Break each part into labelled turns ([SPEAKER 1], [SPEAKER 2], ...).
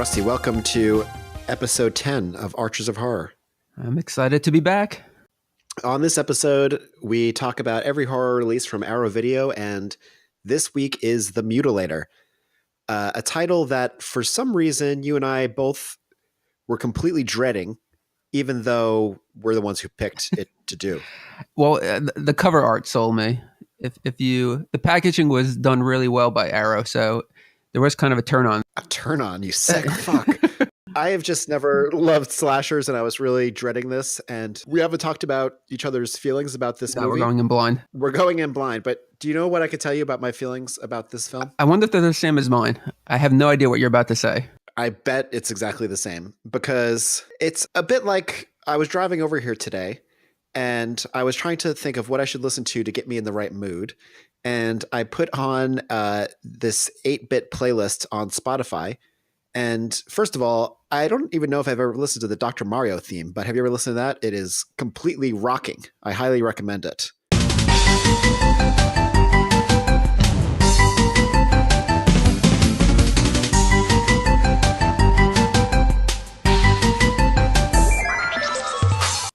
[SPEAKER 1] Rusty, welcome to episode 10 of Archers of Horror.
[SPEAKER 2] I'm excited to be back.
[SPEAKER 1] On this episode, we talk about every horror release from Arrow Video, and this week is The Mutilator, a title that for some reason you and I both were completely dreading, even though we're the ones who picked it to do.
[SPEAKER 2] Well, the cover art sold me. The packaging was done really well by Arrow, so there was kind of a turn on.
[SPEAKER 1] A turn on, you sick fuck. I have just never loved slashers, and I was really dreading this. And we haven't talked about each other's feelings about this movie.
[SPEAKER 2] We're going in blind.
[SPEAKER 1] We're going in blind. But do you know what I could tell you about my feelings about this film?
[SPEAKER 2] I wonder if they're the same as mine. I have no idea what you're about to say.
[SPEAKER 1] I bet it's exactly the same, because it's a bit like I was driving over here today, and I was trying to think of what I should listen to get me in the right mood. And I put on this 8-bit playlist on Spotify. And first of all, I don't even know if I've ever listened to the Dr. Mario theme, but have you ever listened to that? It is completely rocking. I highly recommend it.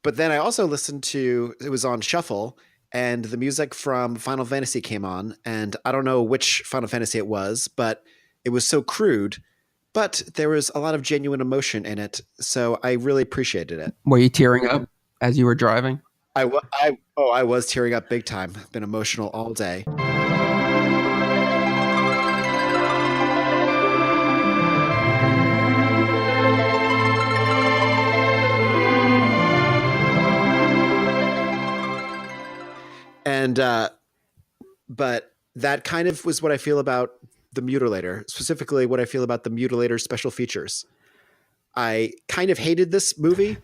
[SPEAKER 1] But then I also listened to, it was on shuffle, and the music from Final Fantasy came on, and I don't know which Final Fantasy it was, but it was so crude. But there was a lot of genuine emotion in it, so I really appreciated it.
[SPEAKER 2] Were you tearing up as you were driving?
[SPEAKER 1] I was tearing up big time. I've been emotional all day. And but that kind of was what I feel about The Mutilator, specifically what I feel about The Mutilator special features. I kind of hated this movie.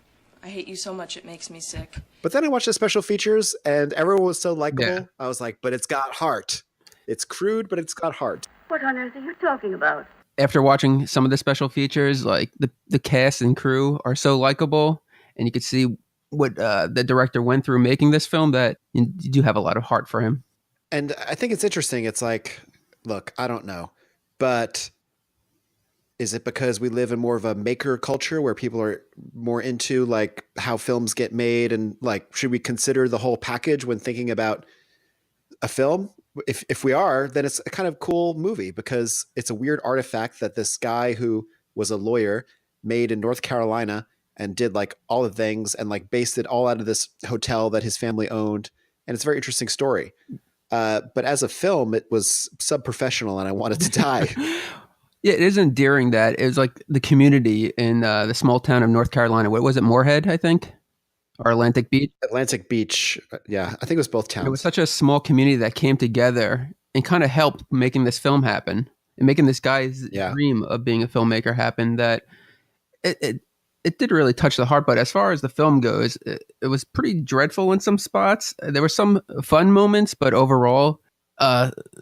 [SPEAKER 3] I hate you so much it makes me sick.
[SPEAKER 1] But then I watched the special features and everyone was so likable.
[SPEAKER 2] Yeah.
[SPEAKER 1] I was like, but it's got heart. It's crude, but it's got heart.
[SPEAKER 4] What on earth are you talking about?
[SPEAKER 2] After watching some of the special features, like the cast and crew are so likable, and you could see what the director went through making this film, that you do have a lot of heart for him.
[SPEAKER 1] And I think it's interesting. It's like, look, I don't know, but is it because we live in more of a maker culture where people are more into like how films get made, and like, should we consider the whole package when thinking about a film? If we are, then it's a kind of cool movie, because it's a weird artifact that this guy who was a lawyer made in North Carolina and did like all the things and like based it all out of this hotel that his family owned. And it's a very interesting story. But as a film, it was sub-professional and I wanted to die.
[SPEAKER 2] Yeah, it is endearing that it was like the community in the small town of North Carolina. What was it, Moorhead, I think? Or Atlantic Beach?
[SPEAKER 1] Atlantic Beach. Yeah, I think it was both towns.
[SPEAKER 2] It was such a small community that came together and kind of helped making this film happen and making this guy's dream of being a filmmaker happen, that it did really touch the heart. But as far as the film goes, it was pretty dreadful in some spots. There were some fun moments, but overall,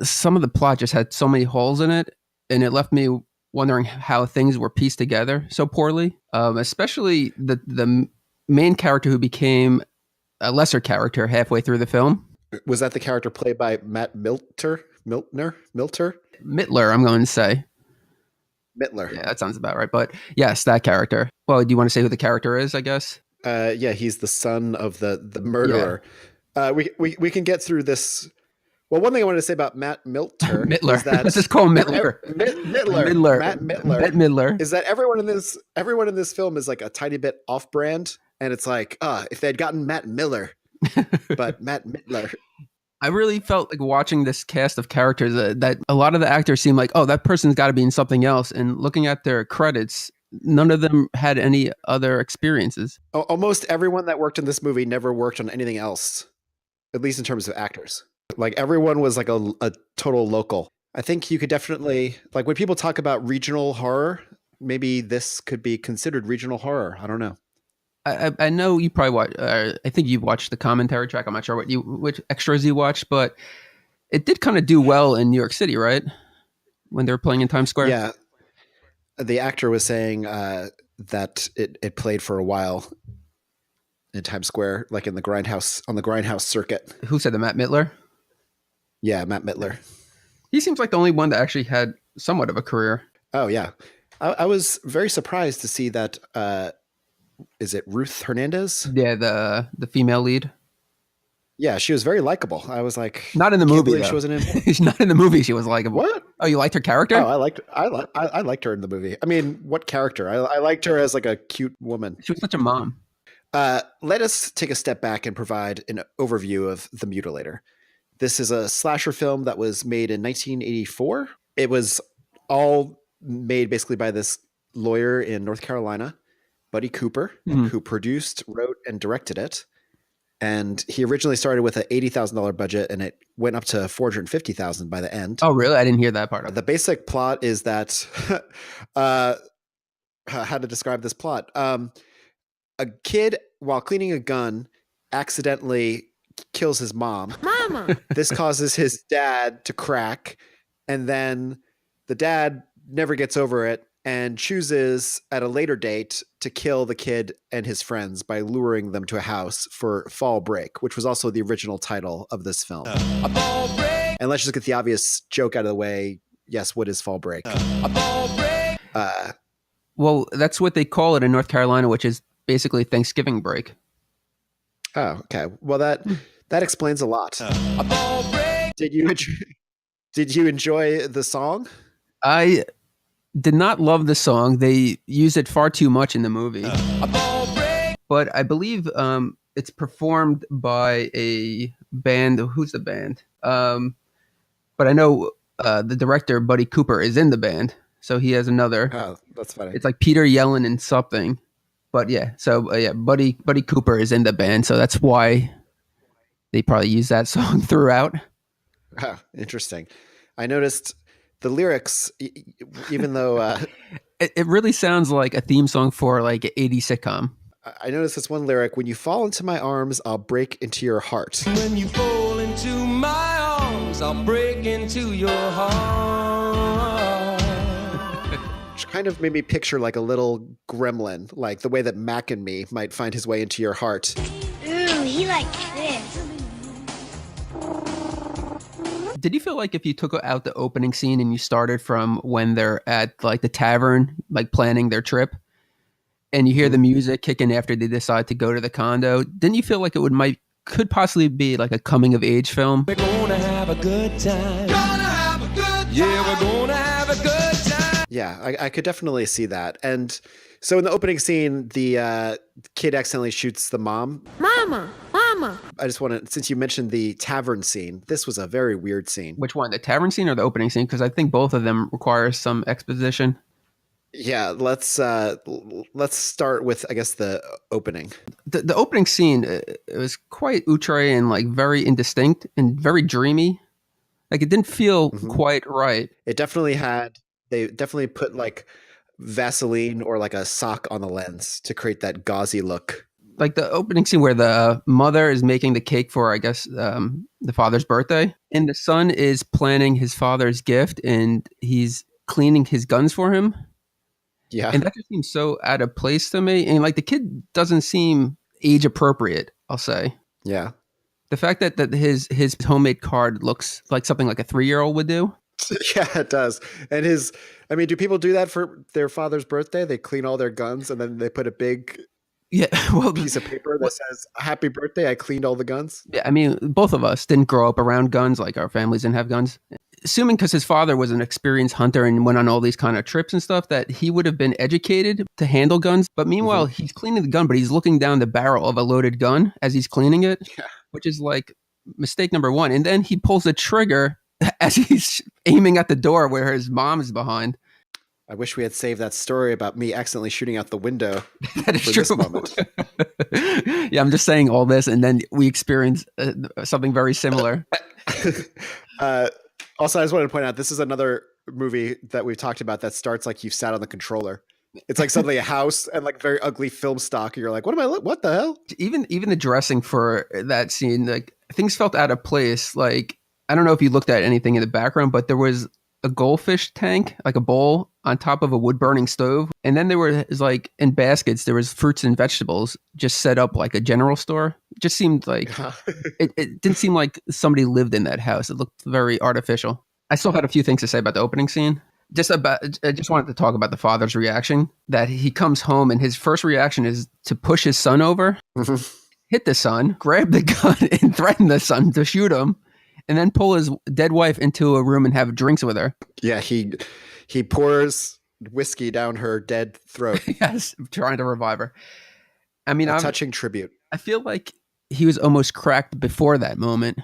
[SPEAKER 2] some of the plot just had so many holes in it, and it left me wondering how things were pieced together so poorly. Especially the main character, who became a lesser character halfway through the film.
[SPEAKER 1] Was that the character played by Matt Milter?
[SPEAKER 2] Mittler, I'm going to say.
[SPEAKER 1] Mittler.
[SPEAKER 2] Yeah, that sounds about right. But yes, that character. Well, do you want to say who the character is, I guess?
[SPEAKER 1] Yeah, he's the son of the murderer. Yeah. We can get through this. Well, one thing I wanted to say about Matt Mittler is that
[SPEAKER 2] let's just call him Mittler.
[SPEAKER 1] Mittler. Matt Mittler.
[SPEAKER 2] Matt Mittler
[SPEAKER 1] Is that everyone in this film is like a tiny bit off-brand, and it's like, if they had gotten Matt Miller, but Matt Mittler.
[SPEAKER 2] I really felt like watching this cast of characters that a lot of the actors seemed like, oh, that person's got to be in something else. And looking at their credits, none of them had any other experiences.
[SPEAKER 1] Almost everyone that worked in this movie never worked on anything else, at least in terms of actors. Like everyone was like a total local. I think you could definitely, like when people talk about regional horror, maybe this could be considered regional horror. I don't know.
[SPEAKER 2] I know you probably watch. I think you watched the commentary track. I'm not sure which extras you watched, but it did kind of do well in New York City, right? When they were playing in Times Square.
[SPEAKER 1] Yeah, the actor was saying that it played for a while in Times Square, like in the Grindhouse circuit.
[SPEAKER 2] Who said that? Matt Mittler?
[SPEAKER 1] Yeah, Matt Mittler.
[SPEAKER 2] He seems like the only one that actually had somewhat of a career.
[SPEAKER 1] Oh yeah. I was very surprised to see that. Is it Ruth Hernandez?
[SPEAKER 2] Yeah, the female lead.
[SPEAKER 1] Yeah, she was very likable. I was like,
[SPEAKER 2] not in the movie. Though.
[SPEAKER 1] She wasn't in.
[SPEAKER 2] She's not in the movie. She was likable.
[SPEAKER 1] What?
[SPEAKER 2] Oh, you liked her character?
[SPEAKER 1] Oh, I liked her in the movie. I mean, what character? I liked her as like a cute woman.
[SPEAKER 2] She was such a mom.
[SPEAKER 1] Let us take a step back and provide an overview of The Mutilator. This is a slasher film that was made in 1984. It was all made basically by this lawyer in North Carolina, Buddy Cooper, who produced, wrote, and directed it. And he originally started with an $80,000 budget, and it went up to $450,000 by the end.
[SPEAKER 2] Oh, really? I didn't hear that part.
[SPEAKER 1] The basic plot is that how to describe this plot? A kid, while cleaning a gun, accidentally kills his mom.
[SPEAKER 4] Mama!
[SPEAKER 1] This causes his dad to crack, and then the dad never gets over it and chooses at a later date to kill the kid and his friends by luring them to a house for Fall Break, which was also the original title of this film. And let's just get the obvious joke out of the way. Yes, what is Fall Break?
[SPEAKER 2] Well, that's what they call it in North Carolina, which is basically Thanksgiving break.
[SPEAKER 1] Oh, okay. Well, that explains a lot. Did you enjoy the song?
[SPEAKER 2] I did not love the song. They use it far too much in the movie. But I believe it's performed by a band. Who's the band? But I know the director, Buddy Cooper, is in the band. So he has another.
[SPEAKER 1] Oh, that's funny.
[SPEAKER 2] It's like Peter yelling and something. But yeah, so Buddy Cooper is in the band. So that's why they probably use that song throughout.
[SPEAKER 1] Oh, interesting. I noticed the lyrics, even though
[SPEAKER 2] it really sounds like a theme song for like an 80s sitcom.
[SPEAKER 1] I noticed this one lyric: "When you fall into my arms, I'll break into your heart."
[SPEAKER 5] When you fall into my arms, I'll break into your heart.
[SPEAKER 1] Which kind of made me picture like a little gremlin, like the way that Mac and me might find his way into your heart.
[SPEAKER 4] Ooh, he likes this.
[SPEAKER 2] Did you feel like if you took out the opening scene and you started from when they're at like the tavern, like planning their trip, and you hear the music kicking after they decide to go to the condo, didn't you feel like it could possibly be like a coming of age film?
[SPEAKER 5] We're gonna have a good time. Gonna have a good time. Yeah, we're gonna have a good time.
[SPEAKER 1] Yeah, I could definitely see that. And so in the opening scene, the kid accidentally shoots the mom.
[SPEAKER 4] Mama!
[SPEAKER 1] I just want to, since you mentioned the tavern scene, this was a very weird scene.
[SPEAKER 2] Which one, the tavern scene or the opening scene? Because I think both of them require some exposition.
[SPEAKER 1] Yeah, let's start with, I guess, the opening.
[SPEAKER 2] The opening scene, it was quite outre and like very indistinct and very dreamy. Like it didn't feel quite right.
[SPEAKER 1] They definitely put like Vaseline or like a sock on the lens to create that gauzy look.
[SPEAKER 2] Like the opening scene where the mother is making the cake for, I guess, the father's birthday. And the son is planning his father's gift and he's cleaning his guns for him.
[SPEAKER 1] Yeah.
[SPEAKER 2] And that just seems so out of place to me. And like the kid doesn't seem age appropriate, I'll say.
[SPEAKER 1] Yeah.
[SPEAKER 2] The fact that his homemade card looks like something like a 3-year-old would do.
[SPEAKER 1] Yeah, it does. And do people do that for their father's birthday? They clean all their guns and then they put a big piece of paper that says, "Happy birthday, I cleaned all the guns."
[SPEAKER 2] Yeah, I mean, both of us didn't grow up around guns, like our families didn't have guns. Assuming because his father was an experienced hunter and went on all these kind of trips and stuff, that he would have been educated to handle guns. But meanwhile, he's cleaning the gun, but he's looking down the barrel of a loaded gun as he's cleaning it, which is like mistake number one. And then he pulls the trigger as he's aiming at the door where his mom is behind.
[SPEAKER 1] I wish we had saved that story about me accidentally shooting out the window
[SPEAKER 2] that is
[SPEAKER 1] for
[SPEAKER 2] true.
[SPEAKER 1] this moment.
[SPEAKER 2] Yeah, I'm just saying all this, and then we experience something very similar.
[SPEAKER 1] Also, I just wanted to point out, this is another movie that we've talked about that starts like you've sat on the controller. It's like suddenly a house and like very ugly film stock. And you're like, what the hell? Even
[SPEAKER 2] the dressing for that scene, like things felt out of place. Like, I don't know if you looked at anything in the background, but there was a goldfish tank, like a bowl on top of a wood burning stove. And then there was like in baskets, there was fruits and vegetables just set up like a general store. It just seemed like it didn't seem like somebody lived in that house. It looked very artificial. I still had a few things to say about the opening scene. I just wanted to talk about the father's reaction. That he comes home and his first reaction is to push his son over, hit the son, grab the gun, and threaten the son to shoot him, and then pull his dead wife into a room and have drinks with her.
[SPEAKER 1] Yeah, he pours whiskey down her dead throat.
[SPEAKER 2] Yes, trying to revive her. I mean,
[SPEAKER 1] a touching tribute.
[SPEAKER 2] I feel like he was almost cracked before that moment.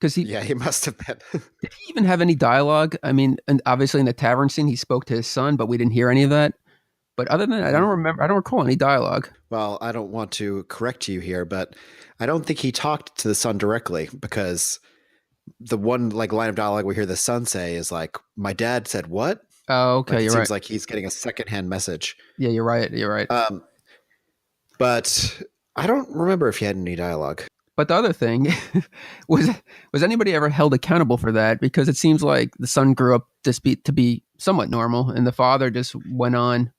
[SPEAKER 1] He must have been.
[SPEAKER 2] Did he even have any dialogue? I mean, and obviously in the tavern scene, he spoke to his son, but we didn't hear any of that. But other than that, I don't recall any dialogue.
[SPEAKER 1] Well, I don't want to correct you here, but I don't think he talked to the son directly, because the one line of dialogue we hear the son say is like, "My dad said what?"
[SPEAKER 2] Oh, okay, you're right.
[SPEAKER 1] It seems like he's getting a secondhand message.
[SPEAKER 2] Yeah, you're right.
[SPEAKER 1] But I don't remember if he had any dialogue.
[SPEAKER 2] But the other thing was anybody ever held accountable for that? Because it seems like the son grew up to be somewhat normal, and the father just went on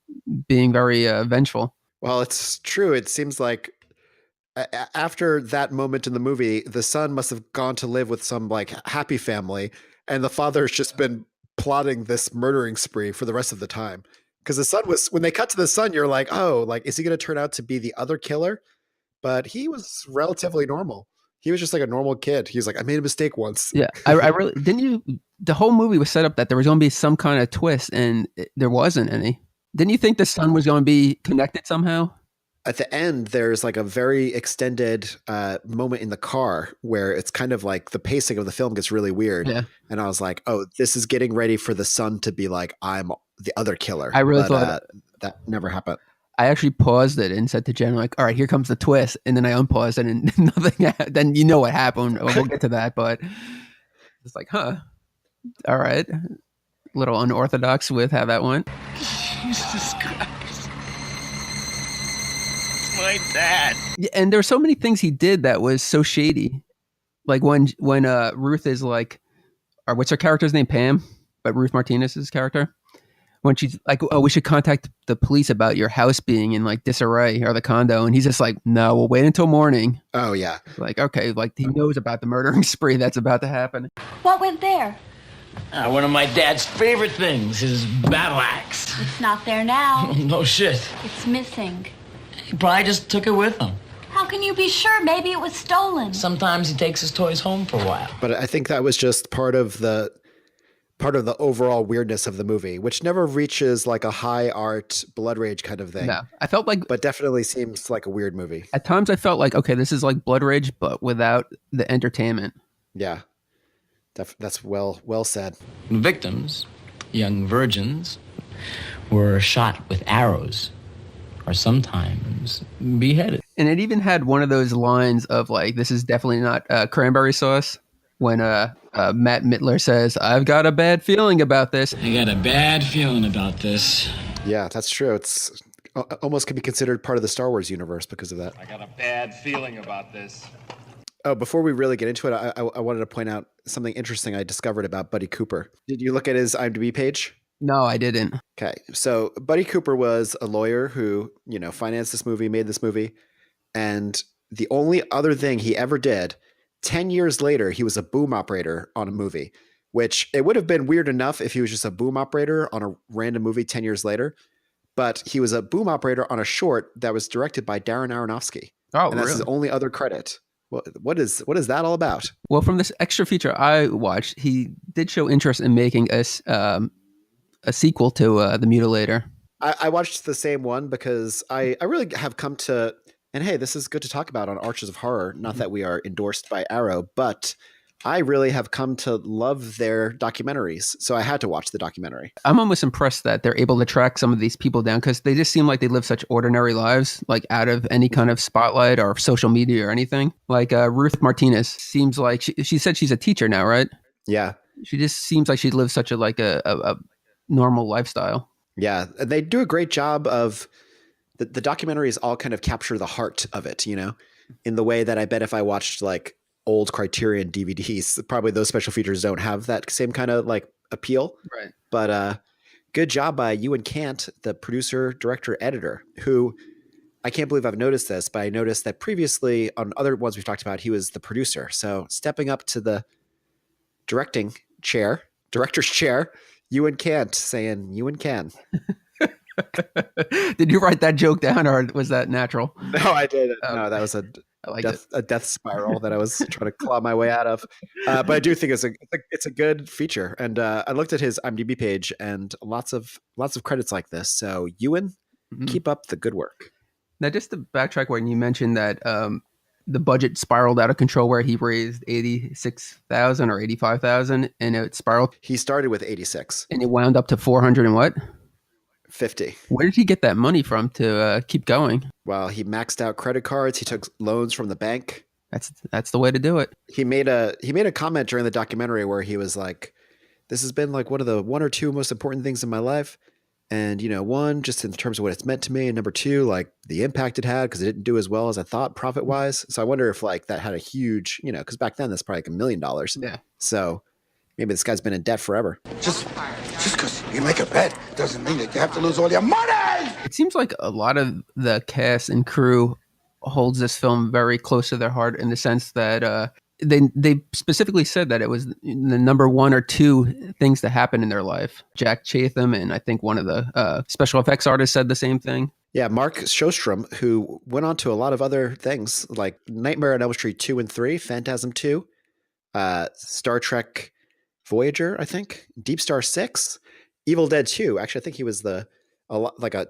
[SPEAKER 2] being very vengeful.
[SPEAKER 1] Well, it's true. It seems like after that moment in the movie, the son must have gone to live with some happy family, and the father's just been plotting this murdering spree for the rest of the time. Because the son when they cut to the son, you're like, oh, is he going to turn out to be the other killer? But he was relatively normal. He was just like a normal kid. He was like, I made a mistake once.
[SPEAKER 2] Yeah, I really the whole movie was set up that there was going to be some kind of twist, and there wasn't any. Didn't you think the son was going to be connected somehow?
[SPEAKER 1] At the end, there's a very extended moment in the car where it's kind of like the pacing of the film gets really weird.
[SPEAKER 2] Yeah.
[SPEAKER 1] And I was like, oh, this is getting ready for the son to be like, I'm the other killer.
[SPEAKER 2] I really thought
[SPEAKER 1] that never happened.
[SPEAKER 2] I actually paused it and said to Jen, all right, here comes the twist. And then I unpaused it and nothing. Then you know what happened. We'll get to that. But it's like, all right. A little unorthodox with how that went.
[SPEAKER 6] Jesus Christ. It's my dad.
[SPEAKER 2] Yeah, and there were so many things he did that was so shady. Like when Ruth is like, or what's her character's name? Pam, but Ruth Martinez's character. When she's like, oh, we should contact the police about your house being in disarray, or the condo. And he's just like, no, we'll wait until morning.
[SPEAKER 1] Oh, yeah.
[SPEAKER 2] Okay, he knows about the murdering spree that's about to happen.
[SPEAKER 4] What went there?
[SPEAKER 6] One of my dad's favorite things, his battle axe.
[SPEAKER 4] It's not there now.
[SPEAKER 6] No shit.
[SPEAKER 4] It's missing.
[SPEAKER 6] He probably just took it with him.
[SPEAKER 4] How can you be sure? Maybe it was stolen.
[SPEAKER 6] Sometimes he takes his toys home for a while.
[SPEAKER 1] But I think that was just part of the overall weirdness of the movie, which never reaches a high art blood rage kind of thing.
[SPEAKER 2] No, I felt
[SPEAKER 1] but definitely seems like a weird movie.
[SPEAKER 2] At times I felt like, okay, this is like blood rage, but without the entertainment.
[SPEAKER 1] Yeah, that's well said.
[SPEAKER 6] Victims, young virgins, were shot with arrows, or sometimes beheaded.
[SPEAKER 2] And it even had one of those lines of this is definitely not cranberry sauce. When Matt Mittler says, I've got a bad feeling about this.
[SPEAKER 6] I got a bad feeling about this.
[SPEAKER 1] Yeah, that's true. It's almost can be considered part of the Star Wars universe because of that.
[SPEAKER 7] I got a bad feeling about this.
[SPEAKER 1] Oh, before we really get into it, I wanted to point out something interesting I discovered about Buddy Cooper. Did you look at his IMDb page?
[SPEAKER 2] No, I didn't.
[SPEAKER 1] Okay, so Buddy Cooper was a lawyer who, financed this movie, made this movie, and the only other thing he ever did, 10 years later, he was a boom operator on a movie, which it would have been weird enough if he was just a boom operator on a random movie 10 years later. But he was a boom operator on a short that was directed by Darren Aronofsky.
[SPEAKER 2] Oh,
[SPEAKER 1] and that's
[SPEAKER 2] really?
[SPEAKER 1] his only other credit. What is that all about?
[SPEAKER 2] Well, from this extra feature I watched, he did show interest in making a sequel to The Mutilator.
[SPEAKER 1] I watched the same one because I really have come to... And hey, this is good to talk about on Arches of Horror. Not that we are endorsed by Arrow, but I really have come to love their documentaries. So I had to watch the documentary.
[SPEAKER 2] I'm almost impressed that they're able to track some of these people down because they just seem like they live such ordinary lives, out of any kind of spotlight or social media or anything. Ruth Martinez seems like she said she's a teacher now, right?
[SPEAKER 1] Yeah.
[SPEAKER 2] She just seems like she lives such a normal lifestyle.
[SPEAKER 1] Yeah. They do a great job of... The documentaries all kind of capture the heart of it, in the way that I bet if I watched old Criterion DVDs, probably those special features don't have that same kind of appeal.
[SPEAKER 2] Right.
[SPEAKER 1] But good job by Ewan Cant, the producer, director, editor, who I can't believe I've noticed this, but I noticed that previously on other ones we've talked about, he was the producer. So stepping up to the director's chair, Ewan Can't saying Ewan can.
[SPEAKER 2] Did you write that joke down, or was that natural?
[SPEAKER 1] No, I didn't. No, that was a death spiral that I was trying to claw my way out of. But I do think it's a good feature. And I looked at his IMDb page, and lots of credits like this. So Ewan, keep up the good work.
[SPEAKER 2] Now, just to backtrack, when you mentioned that the budget spiraled out of control, where he raised 86,000 or 85,000, and it spiraled.
[SPEAKER 1] He started with 86,
[SPEAKER 2] and it wound up to 400 and what?
[SPEAKER 1] 50.
[SPEAKER 2] Where did he get that money from to keep going?
[SPEAKER 1] Well, he maxed out credit cards. He took loans from the bank.
[SPEAKER 2] That's the way to do it.
[SPEAKER 1] He made a comment during the documentary where he was like, "This has been like one of the one or two most important things in my life." And, one, just in terms of what it's meant to me. And number two, like the impact it had, because it didn't do as well as I thought profit wise. So I wonder if like that had a huge, because back then that's probably like $1 million.
[SPEAKER 2] Yeah.
[SPEAKER 1] So maybe this guy's been in debt forever.
[SPEAKER 8] Just because you make a bet doesn't mean that you have to lose all your money.
[SPEAKER 2] It seems like a lot of the cast and crew holds this film very close to their heart, in the sense that they specifically said that it was the number one or two things that happened in their life. Jack Chatham and I think one of the special effects artists said the same thing.
[SPEAKER 1] Yeah, Mark Sjostrom, who went on to a lot of other things like Nightmare on Elm Street 2 and 3, Phantasm 2, Star Trek Voyager, I think, Deep Star 6, Evil Dead 2. Actually, I think he was a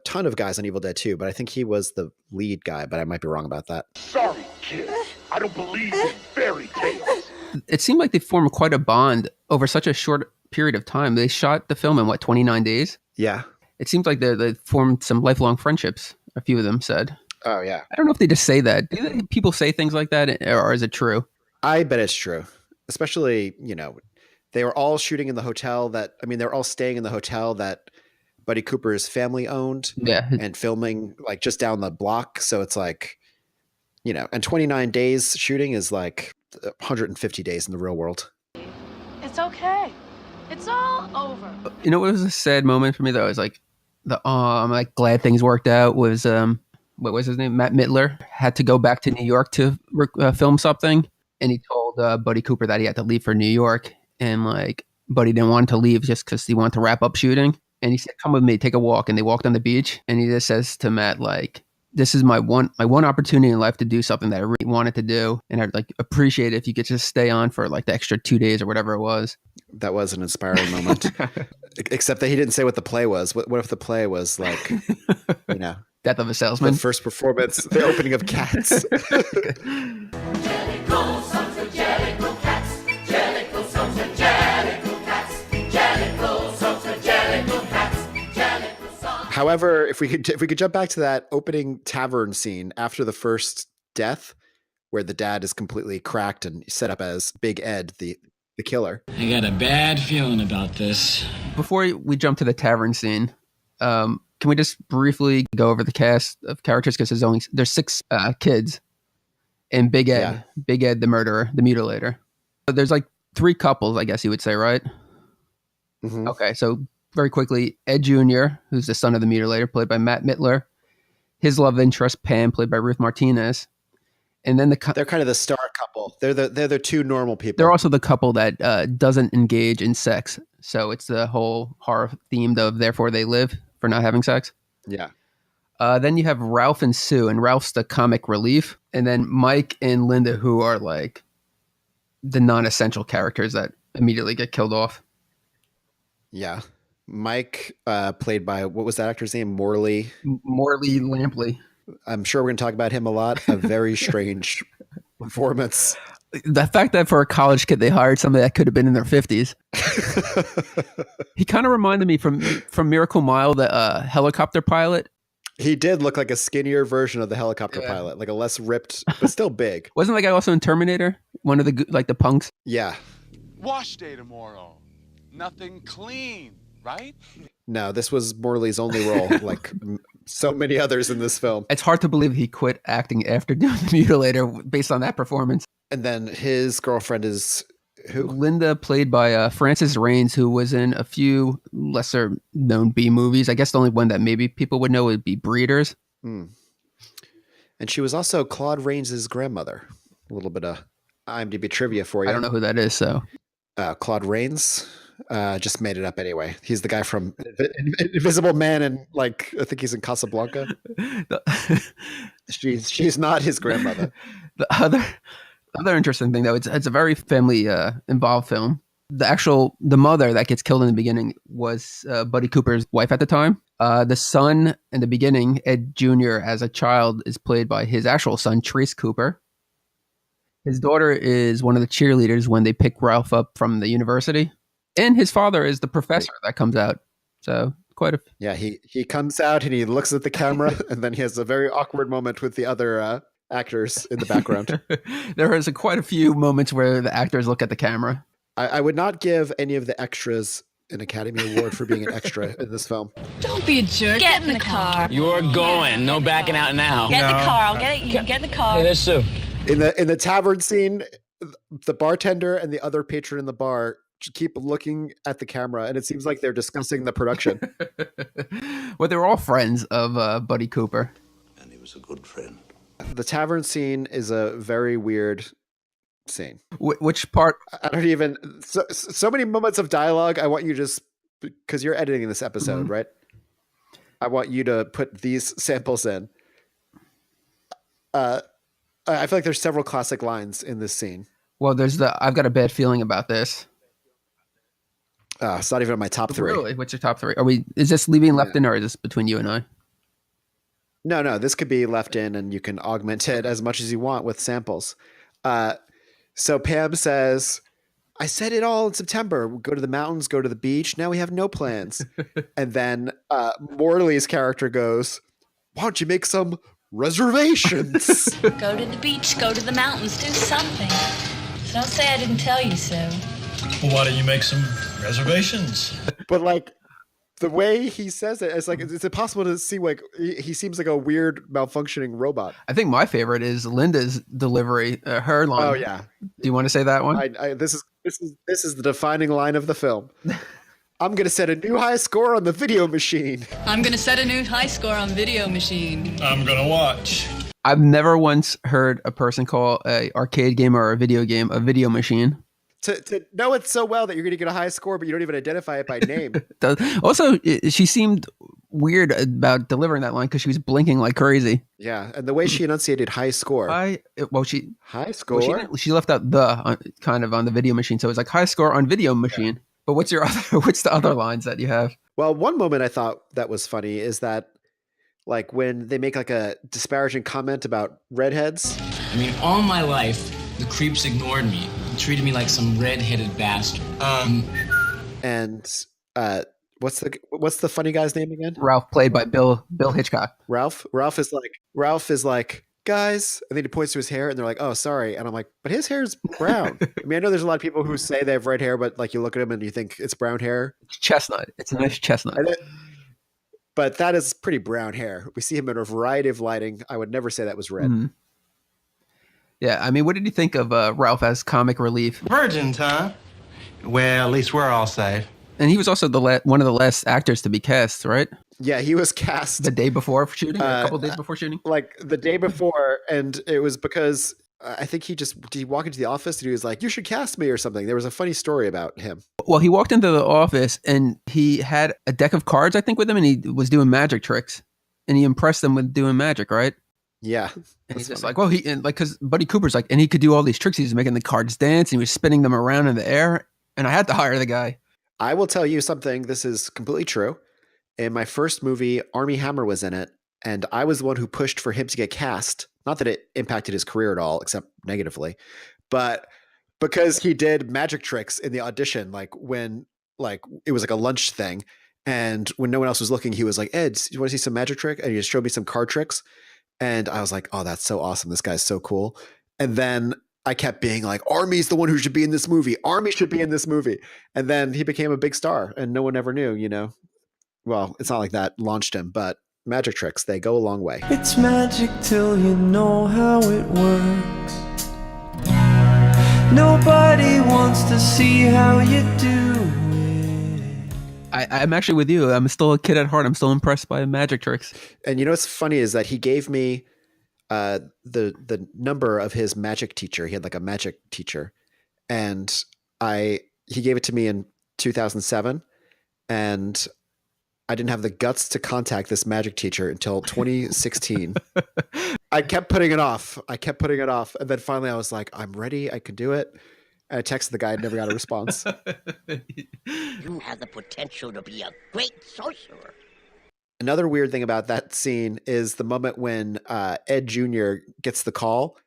[SPEAKER 1] ton of guys on Evil Dead 2, but I think he was the lead guy, but I might be wrong about that.
[SPEAKER 8] Sorry, kid. I don't believe in fairy tales.
[SPEAKER 2] It seemed like they formed quite a bond over such a short period of time. They shot the film in 29 days?
[SPEAKER 1] Yeah.
[SPEAKER 2] It seems like they formed some lifelong friendships, a few of them said.
[SPEAKER 1] Oh, yeah.
[SPEAKER 2] I don't know if they just say that. Do people say things like that, or is it true?
[SPEAKER 1] I bet it's true. Especially, they were all shooting in the hotel they're all staying in the hotel that Buddy Cooper's family owned.
[SPEAKER 2] Yeah.
[SPEAKER 1] And filming like just down the block. So it's like, and 29 days shooting is like 150 days in the real world.
[SPEAKER 3] It's okay. It's all over.
[SPEAKER 2] What was a sad moment for me though? It was like I'm like glad things worked out. Was what was his name? Matt Mittler had to go back to New York to film something, and he told Buddy Cooper that he had to leave for New York, and like Buddy didn't want to leave just because he wanted to wrap up shooting. And he said, "Come with me, take a walk." And they walked on the beach. And he just says to Matt, like, "This is my one opportunity in life to do something that I really wanted to do. And I'd like appreciate it if you could just stay on for like the extra 2 days or whatever it was."
[SPEAKER 1] That was an inspiring moment. Except that he didn't say what the play was. What if the play was like,
[SPEAKER 2] Death of a Salesman?
[SPEAKER 1] The first performance, the opening of Cats. However, if we could jump back to that opening tavern scene after the first death, where the dad is completely cracked and set up as Big Ed, the killer.
[SPEAKER 6] I got a bad feeling about this.
[SPEAKER 2] Before we jump to the tavern scene, can we just briefly go over the cast of characters? Because there's 6 kids, and Big Ed, the murderer, the mutilator. So there's like 3 couples, I guess you would say, right?
[SPEAKER 1] Mm-hmm.
[SPEAKER 2] Okay, so very quickly, Ed Jr., who's the son of the mutilator, played by Matt Mittler. His love interest, Pam, played by Ruth Martinez. And then they're kind of the star couple. They're the 2 normal people. They're also the couple that doesn't engage in sex. So it's the whole horror themed of therefore they live for not having sex.
[SPEAKER 1] Yeah.
[SPEAKER 2] Then you have Ralph and Sue, and Ralph's the comic relief. And then Mike and Linda, who are like the non-essential characters that immediately get killed off.
[SPEAKER 1] Yeah. Mike, played by, what was that actor's name? Morley
[SPEAKER 2] Lampley.
[SPEAKER 1] I'm sure we're going to talk about him a lot. A very strange performance.
[SPEAKER 2] The fact that for a college kid they hired somebody that could have been in their 50s. He kind of reminded me from Miracle Mile, the helicopter pilot.
[SPEAKER 1] He did look like a skinnier version of the helicopter pilot, like a less ripped, but still big.
[SPEAKER 2] Wasn't that guy also in Terminator? One of the punks?
[SPEAKER 1] Yeah.
[SPEAKER 9] Wash day tomorrow. Nothing clean, right?
[SPEAKER 1] No, this was Morley's only role, like so many others in this film.
[SPEAKER 2] It's hard to believe he quit acting after doing The Mutilator based on that performance.
[SPEAKER 1] And then his girlfriend is who?
[SPEAKER 2] Linda, played by Frances Raines, who was in a few lesser known B movies. I guess the only one that maybe people would know would be Breeders.
[SPEAKER 1] And she was also Claude Rains' grandmother. A little bit of IMDb trivia for you.
[SPEAKER 2] I don't know who that is, so.
[SPEAKER 1] Claude Rains, Just made it up anyway. He's the guy from Invisible Man, and like I think he's in Casablanca. She's not his grandmother.
[SPEAKER 2] The other interesting thing, though, it's a very family involved film. The mother that gets killed in the beginning was Buddy Cooper's wife at the time. The son in the beginning, Ed Jr., as a child, is played by his actual son, Treese Cooper. His daughter is one of the cheerleaders when they pick Ralph up from the university. And his father is the professor that comes out. So quite a...
[SPEAKER 1] Yeah, he comes out and he looks at the camera and then he has a very awkward moment with the other actors in the background.
[SPEAKER 2] There is quite a few moments where the actors look at the camera.
[SPEAKER 1] I would not give any of the extras an Academy Award for being an extra in this film.
[SPEAKER 3] Don't be a jerk. Get in the car.
[SPEAKER 6] You're going. No backing out now.
[SPEAKER 3] Get in the car. I'll get it. You get in the car.
[SPEAKER 6] Hey, there's Sue.
[SPEAKER 1] In the tavern scene, the bartender and the other patron in the bar keep looking at the camera, and it seems like they're discussing the production.
[SPEAKER 2] Well, they were all friends of Buddy Cooper.
[SPEAKER 8] And he was a good friend.
[SPEAKER 1] The tavern scene is a very weird scene.
[SPEAKER 2] Which part?
[SPEAKER 1] I don't even... So many moments of dialogue. I want you just... Because you're editing this episode, right? I want you to put these samples in. I feel like there's several classic lines in this scene.
[SPEAKER 2] Well, there's I've got a bad feeling about this.
[SPEAKER 1] It's not even in my top 3.
[SPEAKER 2] Really? What's your top 3? Is this leaving left in, or is this between you and I?
[SPEAKER 1] No, this could be left in and you can augment it as much as you want with samples. So Pam says, I said it all in September. We'll go to the mountains, go to the beach. Now we have no plans. And then Morley's character goes, why don't you make some reservations?
[SPEAKER 3] Go to the beach. Go to the mountains. Do something. So don't say I didn't tell you so.
[SPEAKER 10] Well, why don't you make some reservations?
[SPEAKER 1] But like the way he says it, it's like it's impossible to see. Like he seems like a weird malfunctioning robot.
[SPEAKER 2] I think my favorite is Linda's delivery, her line.
[SPEAKER 1] Oh yeah.
[SPEAKER 2] Do you want to say that one?
[SPEAKER 1] This is the defining line of the film. I'm going to set a new high score on the video machine.
[SPEAKER 3] I'm going to set a new high score on video machine.
[SPEAKER 10] I'm going to watch.
[SPEAKER 2] I've never once heard a person call a arcade game or a video game a video machine.
[SPEAKER 1] To know it so well that you're going to get a high score, but you don't even identify it by name.
[SPEAKER 2] Also, she seemed weird about delivering that line because she was blinking like crazy.
[SPEAKER 1] Yeah, and the way she enunciated high score.
[SPEAKER 2] High score?
[SPEAKER 1] Well,
[SPEAKER 2] she left out kind of on the video machine, so it was like high score on video machine. Yeah. But what's the other lines that you have?
[SPEAKER 1] Well, one moment I thought that was funny is that like when they make like a disparaging comment about redheads.
[SPEAKER 6] I mean, all my life, the creeps ignored me. Treated me like some red-headed bastard.
[SPEAKER 1] And what's the funny guy's name again?
[SPEAKER 2] Ralph, played by Bill Hitchcock.
[SPEAKER 1] Ralph is like, guys, and then he points to his hair and they're like, oh, sorry. And I'm like, but his hair's brown. I mean, I know there's a lot of people who say they have red hair, but like you look at him and you think it's brown hair.
[SPEAKER 2] It's chestnut. It's a nice chestnut.
[SPEAKER 1] But that is pretty brown hair. We see him in a variety of lighting. I would never say that was red.
[SPEAKER 2] Mm-hmm. Yeah, I mean, what did you think of Ralph as comic relief?
[SPEAKER 10] Virgins, huh? Well, at least we're all safe.
[SPEAKER 2] And he was also one of the last actors to be cast, right?
[SPEAKER 1] Yeah, he was cast
[SPEAKER 2] the day before shooting, or a couple days before shooting,
[SPEAKER 1] like the day before, and it was because I think did he walk into the office and he was like, "You should cast me" or something. There was a funny story about him.
[SPEAKER 2] Well, he walked into the office and he had a deck of cards, I think, with him, and he was doing magic tricks, and he impressed them with doing magic, right?
[SPEAKER 1] Yeah,
[SPEAKER 2] and he's just like, well, because Buddy Cooper's like, and he could do all these tricks. He was making the cards dance, and he was spinning them around in the air, and I had to hire the guy.
[SPEAKER 1] I will tell you something. This is completely true. In my first movie, Armie Hammer was in it, and I was the one who pushed for him to get cast. Not that it impacted his career at all, except negatively, but because he did magic tricks in the audition, like when it was like a lunch thing, and when no one else was looking, he was like, "Ed, you want to see some magic trick?" And he just showed me some card tricks. And I was like, oh, that's so awesome. This guy's so cool. And then I kept being like, Armie's the one who should be in this movie. Armie should be in this movie. And then he became a big star and no one ever knew, you know. Well, it's not like that launched him, but magic tricks, they go a long way.
[SPEAKER 5] It's magic till you know how it works. Nobody wants to see how you do it.
[SPEAKER 2] I'm actually with you. I'm still a kid at heart. I'm still impressed by magic tricks.
[SPEAKER 1] And you know what's funny is that he gave me the number of his magic teacher. He had like a magic teacher, and he gave it to me in 2007, and I didn't have the guts to contact this magic teacher until 2016. I kept putting it off. And then finally I was like, I'm ready. I could do it. And I texted the guy and never got a response.
[SPEAKER 11] You have the potential to be a great sorcerer.
[SPEAKER 1] Another weird thing about that scene is the moment when Ed Jr. gets the call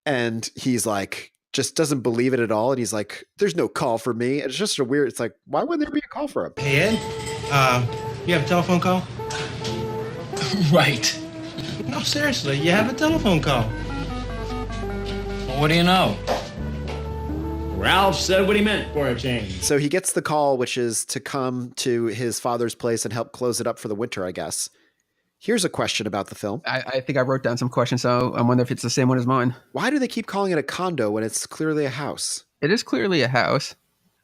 [SPEAKER 1] and he's like, just doesn't believe it at all. And he's like, there's no call for me. And it's just it's like, why would there be a call for him?
[SPEAKER 10] Hey, Ed, you have a telephone call?
[SPEAKER 6] Right.
[SPEAKER 10] No, seriously, you have a telephone call.
[SPEAKER 6] Well, what do you know? Ralph said what he meant for a change.
[SPEAKER 1] So he gets the call, which is to come to his father's place and help close it up for the winter, I guess. Here's a question about the film.
[SPEAKER 2] I think I wrote down some questions, so I wonder if it's the same one as mine.
[SPEAKER 1] Why do they keep calling it a condo when it's clearly a house?
[SPEAKER 2] It is clearly a house.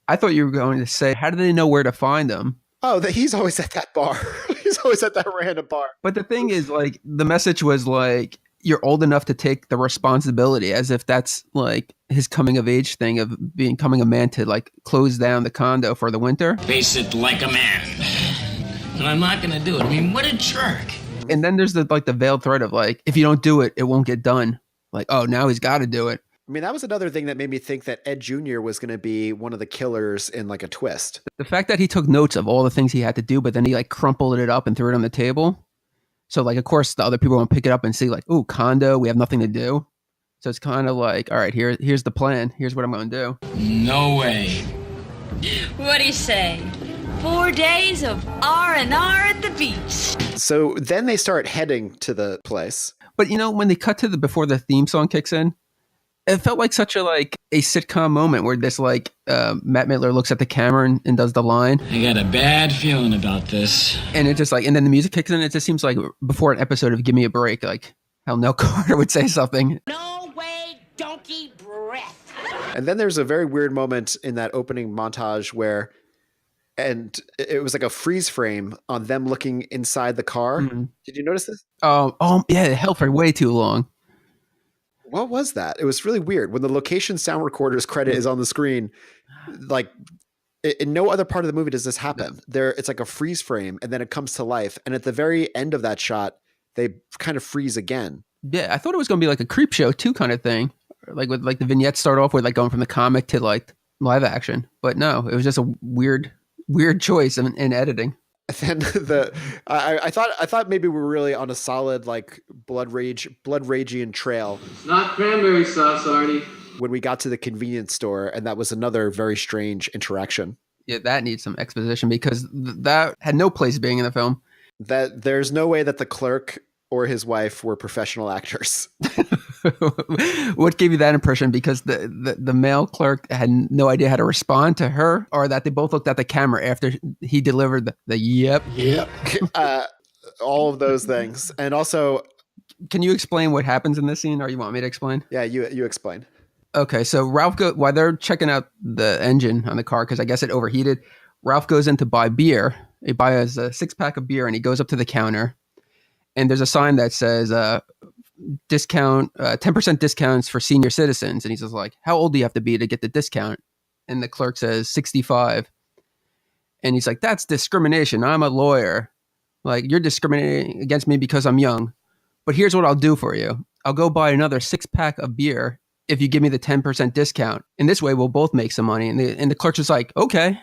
[SPEAKER 2] I thought you were going to say, how do they know where to find them?
[SPEAKER 1] Oh, he's always at that bar. He's always at that random bar.
[SPEAKER 2] But the thing is, like, the message was like, you're old enough to take the responsibility, as if that's like his coming of age thing of becoming a man to like close down the condo for the winter.
[SPEAKER 6] Face it like a man. And I'm not going to do it. I mean, what a jerk.
[SPEAKER 2] And then there's the veiled threat of like, if you don't do it, it won't get done. Like, oh, now he's got to do it.
[SPEAKER 1] I mean, that was another thing that made me think that Ed Jr. was going to be one of the killers in like a twist.
[SPEAKER 2] The fact that he took notes of all the things he had to do, but then he like crumpled it up and threw it on the table. So, like, of course, the other people won't pick it up and see, like, ooh, condo, we have nothing to do. So it's kind of like, all right, here's the plan. Here's what I'm going to do.
[SPEAKER 6] No way.
[SPEAKER 3] What do you say? 4 days of R&R at the beach.
[SPEAKER 1] So then they start heading to the place.
[SPEAKER 2] But, you know, when they cut to before the theme song kicks in, it felt like such a sitcom moment where this Matt Miller looks at the camera and does the line.
[SPEAKER 6] I got a bad feeling about this.
[SPEAKER 2] And it just and then the music kicks in. It just seems like before an episode of Give Me a Break, like how Nell Carter would say something.
[SPEAKER 11] No way, donkey breath.
[SPEAKER 1] And then there's a very weird moment in that opening montage where, and it was like a freeze frame on them looking inside the car. Mm-hmm. Did you notice this?
[SPEAKER 2] Oh yeah, it held for way too long.
[SPEAKER 1] What was that? It was really weird. When the location sound recorder's credit is on the screen, like in no other part of the movie does this happen. It's like a freeze frame and then it comes to life. And at the very end of that shot, they kind of freeze again.
[SPEAKER 2] Yeah, I thought it was going to be like a creep show too kind of thing. Like with like the vignettes start off with like going from the comic to like live action. But no, it was just a weird choice in editing.
[SPEAKER 1] And then I thought maybe we were really on a solid like blood ragian trail.
[SPEAKER 2] It's not cranberry sauce, Artie.
[SPEAKER 1] When we got to the convenience store, and that was another very strange interaction.
[SPEAKER 2] Yeah, that needs some exposition because that had no place being in the film.
[SPEAKER 1] That there's no way that the clerk or his wife were professional actors.
[SPEAKER 2] What gave you that impression? Because the male clerk had no idea how to respond to her, or that they both looked at the camera after he delivered the yep.
[SPEAKER 1] All of those things. And also,
[SPEAKER 2] can you explain what happens in this scene, or you want me to explain?
[SPEAKER 1] Yeah, you explain.
[SPEAKER 2] Okay, so Ralph while they're checking out the engine on the car, because I guess it overheated, Ralph goes in to buy beer. He buys a 6-pack of beer and he goes up to the counter. And there's a sign that says discount, 10% discounts for senior citizens. And he's just like, how old do you have to be to get the discount? And the clerk says 65. And he's like, that's discrimination. I'm a lawyer. Like, you're discriminating against me because I'm young. But here's what I'll do for you. I'll go buy another 6-pack of beer if you give me the 10% discount. And this way we'll both make some money. And the clerk's just like, okay.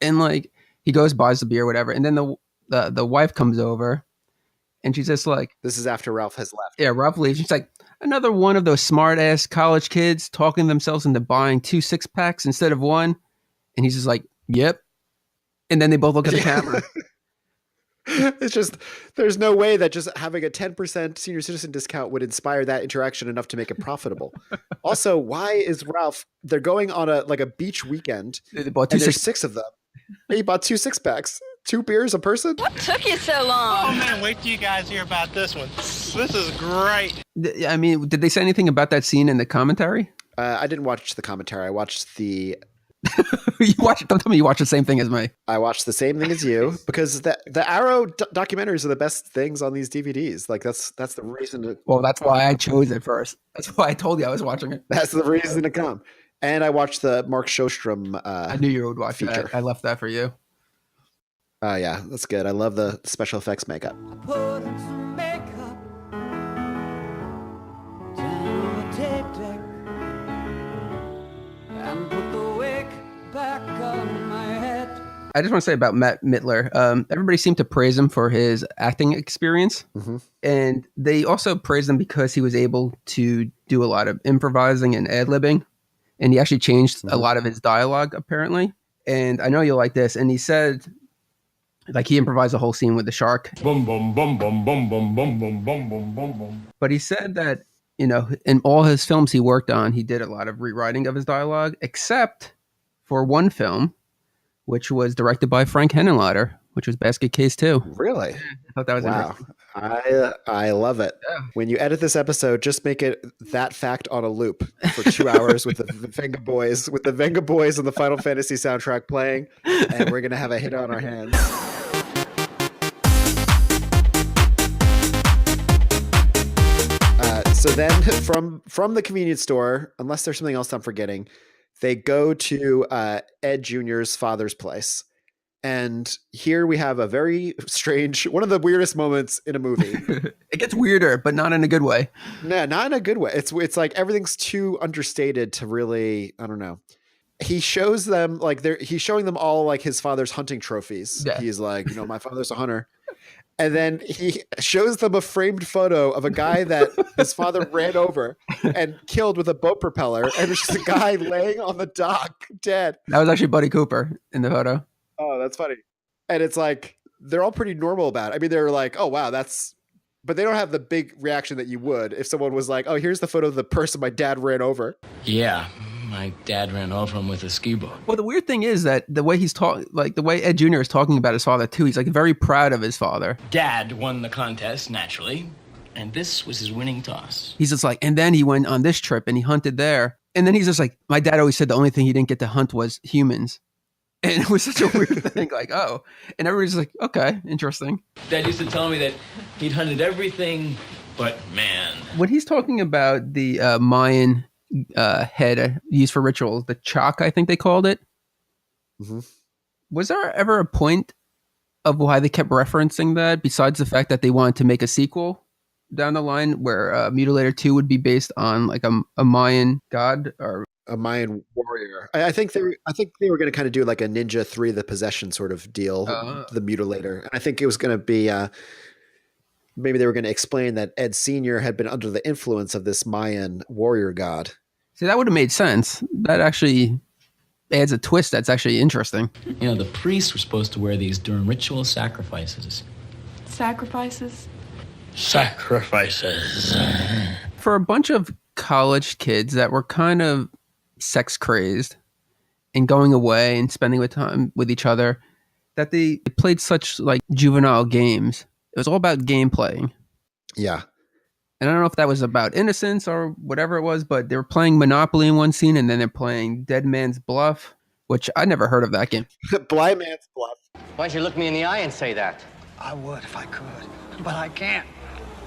[SPEAKER 2] And like, he goes, buys the beer, whatever. And then the wife comes over. And she's just like...
[SPEAKER 1] This is after Ralph has left.
[SPEAKER 2] Yeah, Ralph leaves. She's like, another one of those smart-ass college kids talking themselves into buying 2 6-packs instead of one. And he's just like, yep. And then they both look at the camera.
[SPEAKER 1] It's just, there's no way that just having a 10% senior citizen discount would inspire that interaction enough to make it profitable. Also, why is Ralph... They're going on a beach weekend.
[SPEAKER 2] They bought
[SPEAKER 1] there's 6 of them. He bought 2 6-packs. 2 beers a person?
[SPEAKER 3] What took you so long?
[SPEAKER 10] Oh man, wait till you guys hear about this one. This is great.
[SPEAKER 2] I mean, did they say anything about that scene in the commentary?
[SPEAKER 1] I didn't watch the commentary. I watched the...
[SPEAKER 2] Don't tell me you watched the same thing as me.
[SPEAKER 1] I watched the same thing as you because the Arrow documentaries are the best things on these DVDs. Like that's the reason to...
[SPEAKER 2] Well, that's why I chose it first. That's why I told you I was watching it.
[SPEAKER 1] That's the reason to come. And I watched the Mark Sjostrom
[SPEAKER 2] I knew you would watch
[SPEAKER 1] feature.
[SPEAKER 2] that. I left that for you.
[SPEAKER 1] Oh, yeah, that's good. I love the special effects makeup.
[SPEAKER 5] Put on some makeup, turn the tape deck, and put the wig back on my head.
[SPEAKER 2] I just want to say about Matt Mittler. Everybody seemed to praise him for his acting experience.
[SPEAKER 1] Mm-hmm.
[SPEAKER 2] And they also praised him because he was able to do a lot of improvising and ad-libbing. And he actually changed a lot of his dialogue, apparently. And I know you'll like this. And he said, like, he improvised a whole scene with the shark.
[SPEAKER 6] Boom, boom, boom, boom, boom, boom, boom, boom, boom, boom, boom, boom.
[SPEAKER 2] But he said that, you know, in all his films he worked on, he did a lot of rewriting of his dialogue, except for one film, which was directed by Frank Henenlotter, which was Basket Case 2.
[SPEAKER 1] Really?
[SPEAKER 2] I thought that was interesting.
[SPEAKER 1] I love it.
[SPEAKER 2] Yeah.
[SPEAKER 1] When you edit this episode, just make it that fact on a loop for 2 hours with the Venga Boys, and the Final Fantasy soundtrack playing, and we're gonna have a hit on our hands. So then, from the convenience store, unless there's something else I'm forgetting, they go to Ed Jr.'s father's place. And here we have a very strange, one of the weirdest moments in a movie.
[SPEAKER 2] It gets weirder, but not in a good way.
[SPEAKER 1] No, not in a good way. It's like everything's too understated to really, I don't know. He shows them like he's showing them all like his father's hunting trophies. Yeah. He's like, my father's a hunter. And then he shows them a framed photo of a guy that his father ran over and killed with a boat propeller. And it's just a guy laying on the dock, dead.
[SPEAKER 2] That was actually Buddy Cooper in the photo.
[SPEAKER 1] Oh, that's funny. And it's like, they're all pretty normal about it. I mean, they're like, oh, wow, but they don't have the big reaction that you would if someone was like, oh, here's the photo of the person my dad ran over.
[SPEAKER 6] Yeah, my dad ran over him with a ski boat.
[SPEAKER 2] Well, the weird thing is that the way he's the way Ed Jr. is talking about his father too, he's like very proud of his father.
[SPEAKER 6] Dad won the contest, naturally, and this was his winning toss.
[SPEAKER 2] He's just like, and then he went on this trip and he hunted there. And then he's just like, my dad always said the only thing he didn't get to hunt was humans. And it was such a weird thing, like, oh. And everybody's like, okay, interesting.
[SPEAKER 6] Dad used to tell me that he'd hunted everything but man.
[SPEAKER 2] When he's talking about the Mayan head used for rituals, the chalk, I think they called it.
[SPEAKER 1] Mm-hmm.
[SPEAKER 2] Was there ever a point of why they kept referencing that, besides the fact that they wanted to make a sequel down the line where Mutilator 2 would be based on like a Mayan god or
[SPEAKER 1] a Mayan warrior? I think they were going to kind of do like a Ninja 3 the Possession sort of deal, the Mutilator. And I think it was going to be maybe they were going to explain that Ed Sr. had been under the influence of this Mayan warrior god.
[SPEAKER 2] See, that would have made sense. That actually adds a twist that's actually interesting.
[SPEAKER 6] The priests were supposed to wear these during ritual sacrifices.
[SPEAKER 4] Sacrifices?
[SPEAKER 6] Sacrifices.
[SPEAKER 2] For a bunch of college kids that were kind of sex crazed and going away and spending time with each other, that they played such like juvenile games. It was all about game playing.
[SPEAKER 1] Yeah.
[SPEAKER 2] And I don't know if that was about innocence or whatever it was, but they were playing Monopoly in one scene and then they're playing Dead Man's Bluff, which I never heard of that game.
[SPEAKER 1] Blind Man's Bluff.
[SPEAKER 12] Why don't you look me in the eye and say that?
[SPEAKER 13] I would if I could, but I can't.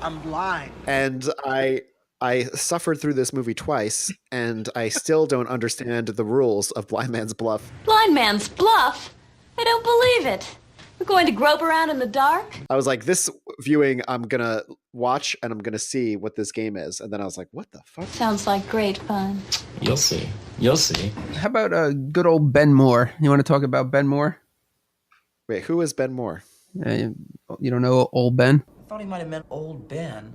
[SPEAKER 13] I'm blind.
[SPEAKER 1] And I suffered through this movie twice, and I still don't understand the rules of Blind Man's Bluff.
[SPEAKER 4] Blind Man's Bluff? I don't believe it. We're going to grope around in the dark?
[SPEAKER 1] I was like, this viewing, I'm going to watch and I'm going to see what this game is. And then I was like, what the fuck?
[SPEAKER 4] Sounds like great fun.
[SPEAKER 6] You'll see. You'll see.
[SPEAKER 2] How about good old Ben Moore? You want to talk about Ben Moore?
[SPEAKER 1] Wait, who is Ben Moore?
[SPEAKER 2] You don't know old Ben?
[SPEAKER 13] I thought he might have meant old Ben.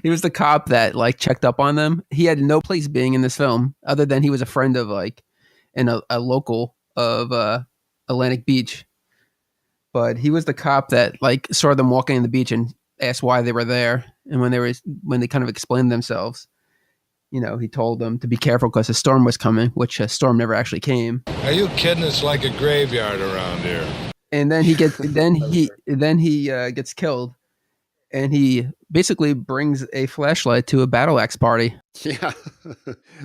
[SPEAKER 2] He was the cop that like checked up on them. He had no place being in this film other than he was a friend of like a local of Atlantic Beach. But he was the cop that like saw them walking on the beach and asked why they were there. And when they kind of explained themselves, he told them to be careful because a storm was coming, which a storm never actually came.
[SPEAKER 14] Are you kidding? It's like a graveyard around here.
[SPEAKER 2] And then he gets gets killed. And he basically brings a flashlight to a battle axe party.
[SPEAKER 1] Yeah.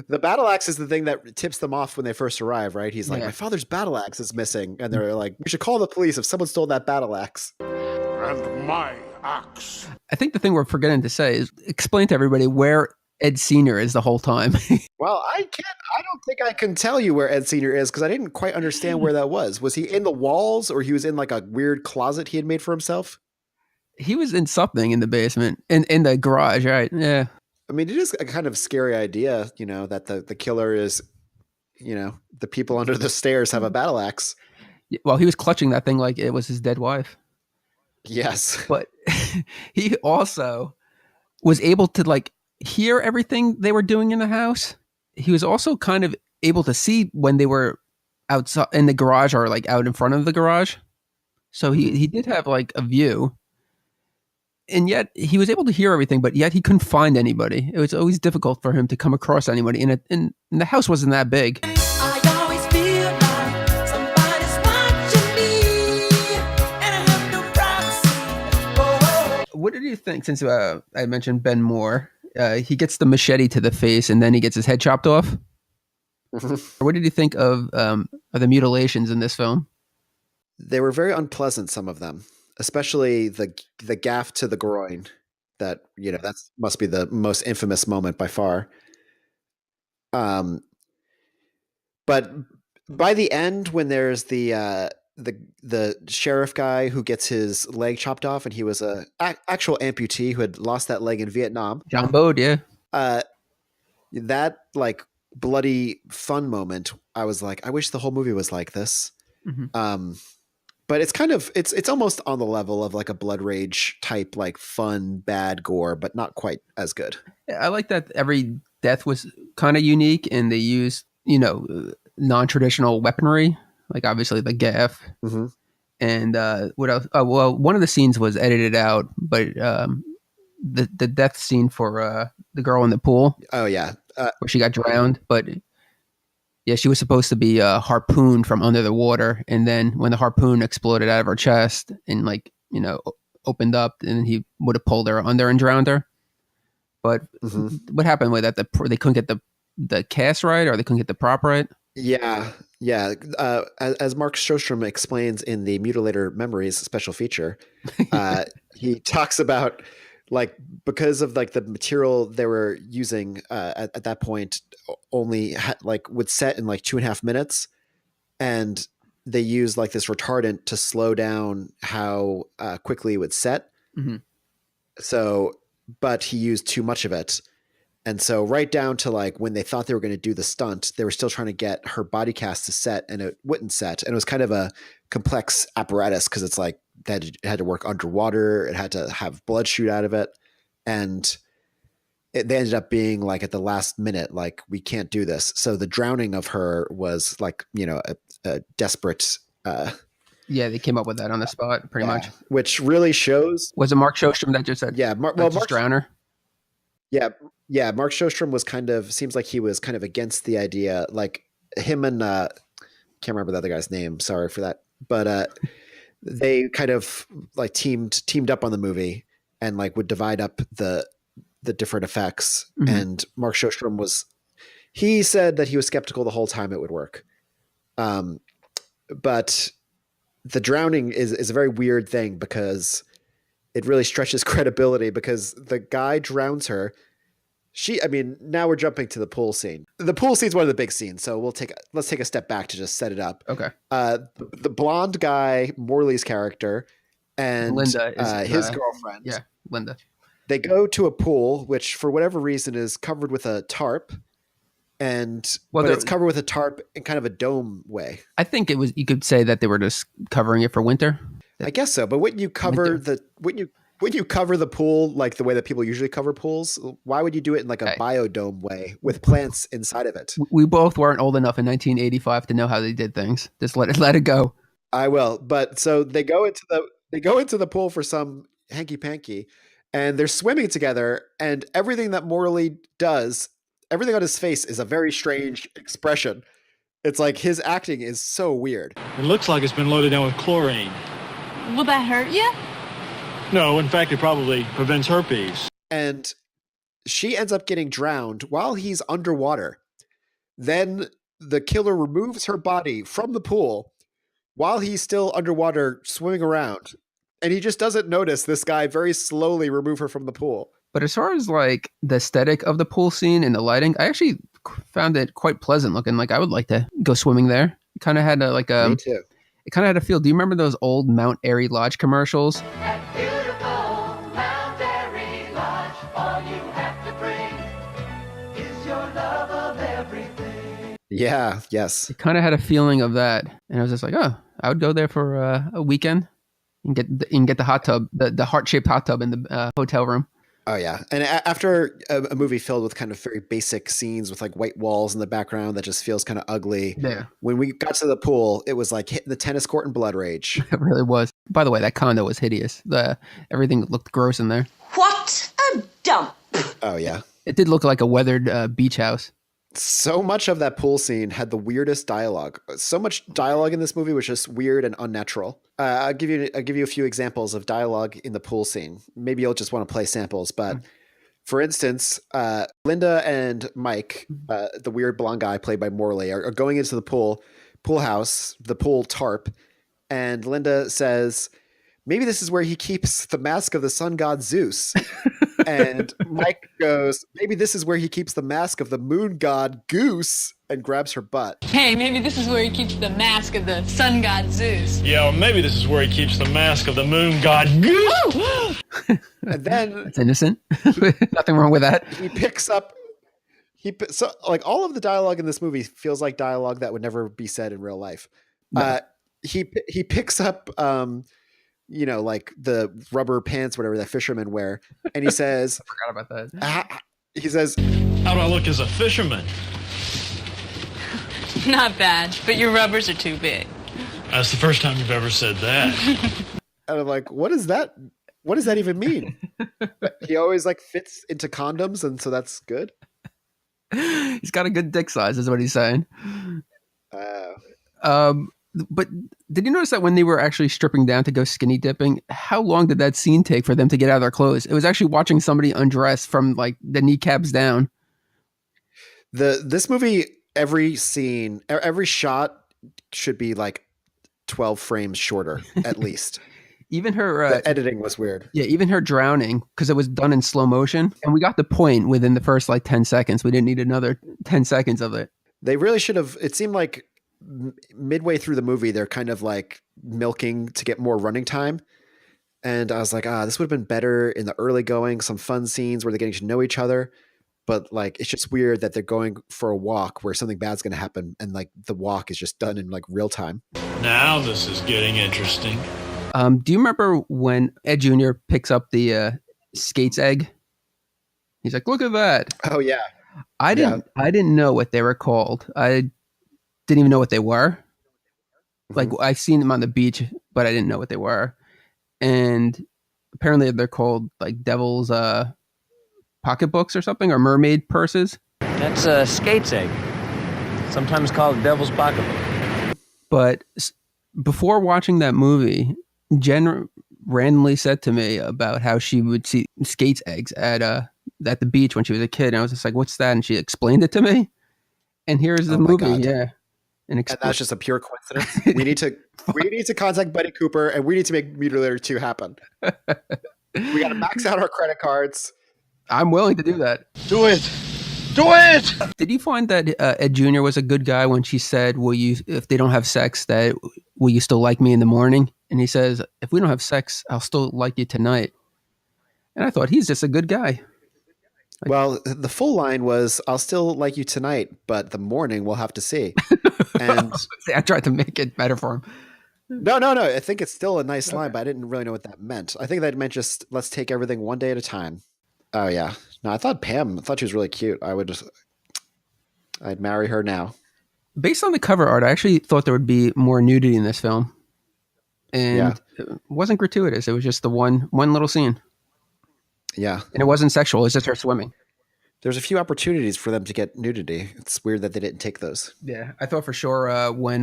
[SPEAKER 1] The battle axe is the thing that tips them off when they first arrive, right? He's like, my father's battle axe is missing. And they're like, we should call the police if someone stole that battle axe.
[SPEAKER 8] And my axe.
[SPEAKER 2] I think the thing we're forgetting to say is explain to everybody where Ed Senior is the whole time.
[SPEAKER 1] Well, I don't think I can tell you where Ed Senior is because I didn't quite understand where that was. Was he in the walls or he was in like a weird closet he had made for himself?
[SPEAKER 2] He was in something in the basement, in the garage, right? Yeah.
[SPEAKER 1] I mean, it is a kind of scary idea, that the killer is, the people under the stairs have a battle axe.
[SPEAKER 2] Well, he was clutching that thing like it was his dead wife.
[SPEAKER 1] Yes.
[SPEAKER 2] But he also was able to like hear everything they were doing in the house. He was also kind of able to see when they were outside in the garage or like out in front of the garage. So he did have like a view. And yet he was able to hear everything, but yet he couldn't find anybody. It was always difficult for him to come across anybody. And the house wasn't that big.
[SPEAKER 5] I always feel like somebody's watching me, and I have no privacy.
[SPEAKER 2] What did you think, since I mentioned Ben Moore? He gets the machete to the face and then he gets his head chopped off. What did you think of the mutilations in this film?
[SPEAKER 1] They were very unpleasant, some of them. Especially the gaff to the groin, that that must be the most infamous moment by far. But by the end, when there's the sheriff guy who gets his leg chopped off, and he was a actual amputee who had lost that leg in Vietnam.
[SPEAKER 2] John Bode, yeah.
[SPEAKER 1] That like bloody fun moment, I was like, I wish the whole movie was like this. Mm-hmm. But it's kind of it's almost on the level of like a Blood Rage type, like fun bad gore, but not quite as good.
[SPEAKER 2] Yeah, I like that every death was kind of unique, and they used non-traditional weaponry, like obviously the gaff.
[SPEAKER 1] Mm-hmm.
[SPEAKER 2] And what else? Well, one of the scenes was edited out, but the death scene for the girl in the pool.
[SPEAKER 1] Oh yeah,
[SPEAKER 2] where she got drowned, but. Yeah, she was supposed to be harpooned from under the water, and then when the harpoon exploded out of her chest and opened up, and he would have pulled her under and drowned her. But what happened with that? They couldn't get the cast right, or they couldn't get the prop right.
[SPEAKER 1] Yeah. As Mark Sjostrom explains in the Mutilator Memories special feature, he talks about like because of like the material they were using at that point only would set in like 2.5 minutes, and they used like this retardant to slow down how quickly it would set.
[SPEAKER 2] Mm-hmm.
[SPEAKER 1] So, but he used too much of it. And so right down to like when they thought they were going to do the stunt, they were still trying to get her body cast to set, and it wouldn't set. And it was kind of a complex apparatus because it's like it had to work underwater. It had to have blood shoot out of it. And they ended up being like at the last minute, like, we can't do this. So the drowning of her was like, a desperate.
[SPEAKER 2] Yeah, they came up with that on the spot pretty much.
[SPEAKER 1] Which really shows.
[SPEAKER 2] Was it Mark Sjostrom that just said,
[SPEAKER 1] yeah,
[SPEAKER 2] Mark drown her?
[SPEAKER 1] Yeah. Mark Sjostrom was seems like he was kind of against the idea, like him and, can't remember the other guy's name. Sorry for that. But, they kind of like teamed up on the movie and like would divide up the different effects. Mm-hmm. And Mark Sjostrom he said that he was skeptical the whole time it would work. But the drowning is a very weird thing because it really stretches credibility, because the guy drowns her. Now we're jumping to the pool scene. The pool scene is one of the big scenes, so let's take a step back to just set it up.
[SPEAKER 2] Okay.
[SPEAKER 1] The blonde guy, Morley's character, and
[SPEAKER 2] Linda is
[SPEAKER 1] his girlfriend.
[SPEAKER 2] Yeah, Linda.
[SPEAKER 1] They go to a pool, which for whatever reason is covered with a tarp, but it's covered with a tarp in kind of a dome way.
[SPEAKER 2] I think it was. You could say that they were just covering it for winter.
[SPEAKER 1] I guess so, but wouldn't you cover the pool like the way that people usually cover pools? Why would you do it in like a biodome way with plants inside of it?
[SPEAKER 2] We both weren't old enough in 1985 to know how they did things. Just let it go.
[SPEAKER 1] I will. But so they go into the pool for some hanky panky, and they're swimming together, and everything that Morley does, everything on his face is a very strange expression. It's like his acting is so weird.
[SPEAKER 6] It looks like it's been loaded down with chlorine.
[SPEAKER 4] Will that hurt you?
[SPEAKER 6] No, in fact, it probably prevents herpes.
[SPEAKER 1] And she ends up getting drowned while he's underwater. Then the killer removes her body from the pool while he's still underwater swimming around. And he just doesn't notice this guy very slowly remove her from the pool.
[SPEAKER 2] But as far as like the aesthetic of the pool scene and the lighting, I actually found it quite pleasant looking. Like I would like to go swimming there. It kind of had a
[SPEAKER 1] Me too.
[SPEAKER 2] It kind of had a feel. Do you remember those old Mount Airy Lodge commercials?
[SPEAKER 1] Yeah. Yes.
[SPEAKER 2] It kind of had a feeling of that, and I was just like, oh, I would go there for a weekend and get the hot tub, the heart shaped hot tub in the hotel room.
[SPEAKER 1] Oh yeah, and after a movie filled with kind of very basic scenes with like white walls in the background that just feels kind of ugly.
[SPEAKER 2] Yeah.
[SPEAKER 1] When we got to the pool, it was like hitting the tennis court in blood rage.
[SPEAKER 2] It really was. By the way, that condo was hideous. Everything looked gross in there.
[SPEAKER 4] What a dump.
[SPEAKER 1] Oh yeah.
[SPEAKER 2] It did look like a weathered beach house.
[SPEAKER 1] So much of that pool scene had the weirdest dialogue. So much dialogue in this movie was just weird and unnatural. I'll give you a few examples of dialogue in the pool scene. Maybe you'll just want to play samples, but for instance, Linda and Mike, the weird blonde guy played by Morley, are going into the pool house, the pool tarp, and Linda says, "Maybe this is where he keeps the mask of the sun god Zeus." And Mike goes, "Maybe this is where he keeps the mask of the moon god Goose," and grabs her butt.
[SPEAKER 3] Hey, maybe this is where he keeps the mask of the sun god Zeus.
[SPEAKER 6] Yeah, or maybe this is where he keeps the mask of the moon god Goose.
[SPEAKER 1] And then
[SPEAKER 2] it's innocent. Nothing wrong with that.
[SPEAKER 1] He picks up. So like all of the dialogue in this movie feels like dialogue that would never be said in real life. No. He picks up. Like the rubber pants, whatever that fishermen wear. And he says,
[SPEAKER 2] I forgot about that.
[SPEAKER 1] He says,
[SPEAKER 6] "How do I look as a fisherman?"
[SPEAKER 3] Not bad, but your rubbers are too big.
[SPEAKER 6] That's the first time you've ever said that.
[SPEAKER 1] And I'm like, what is that? What does that even mean? He always like fits into condoms, and so that's good.
[SPEAKER 2] He's got a good dick size, is what he's saying. But did you notice that when they were actually stripping down to go skinny dipping, how long did that scene take for them to get out of their clothes? It was actually watching somebody undress from like the kneecaps down.
[SPEAKER 1] This movie, every scene, every shot should be like 12 frames shorter, at least.
[SPEAKER 2] Even her
[SPEAKER 1] the editing was weird.
[SPEAKER 2] Yeah, even her drowning, because it was done in slow motion, and we got the point within the first like 10 seconds. We didn't need another 10 seconds of it.
[SPEAKER 1] They really should have. It seemed like midway through the movie, they're kind of like milking to get more running time. And I was like, this would have been better in the early going, some fun scenes where they're getting to know each other. But like, it's just weird that they're going for a walk where something bad's going to happen. And like the walk is just done in like real time.
[SPEAKER 6] Now this is getting interesting.
[SPEAKER 2] Do you remember when Ed Jr. picks up the skates egg? He's like, look at that.
[SPEAKER 1] Oh yeah.
[SPEAKER 2] I didn't know what they were called. I didn't even know what they were. Like I've seen them on the beach, but I didn't know what they were. And apparently they're called like devil's pocketbooks or something, or mermaid purses.
[SPEAKER 12] That's a skates egg, sometimes called devil's pocketbook.
[SPEAKER 2] But before watching that movie, Jen randomly said to me about how she would see skates eggs at the beach when she was a kid. And I was just like, what's that? And she explained it to me. And here's the movie.
[SPEAKER 1] God.
[SPEAKER 2] Yeah.
[SPEAKER 1] And that's just a pure coincidence. We need to contact Buddy Cooper, and we need to make Mutilator 2 happen. We got to max out our credit cards.
[SPEAKER 2] I'm willing to do that.
[SPEAKER 8] Do it. Do it.
[SPEAKER 2] Did you find that Ed Jr. was a good guy when she said, if they don't have sex, will you still like me in the morning? And he says, if we don't have sex, I'll still like you tonight. And I thought, he's just a good guy.
[SPEAKER 1] Well, the full line was, I'll still like you tonight, but the morning we'll have to see. And
[SPEAKER 2] I tried to make it better for him.
[SPEAKER 1] No. I think it's still a nice line, but I didn't really know what that meant. I think that meant just, let's take everything one day at a time. Oh yeah. No, I thought she was really cute. I'd marry her now.
[SPEAKER 2] Based on the cover art, I actually thought there would be more nudity in this film. And It wasn't gratuitous. It was just the one little scene.
[SPEAKER 1] Yeah.
[SPEAKER 2] And it wasn't sexual. It's just her swimming.
[SPEAKER 1] There's a few opportunities for them to get nudity. It's weird that they didn't take those.
[SPEAKER 2] Yeah. I thought for sure when,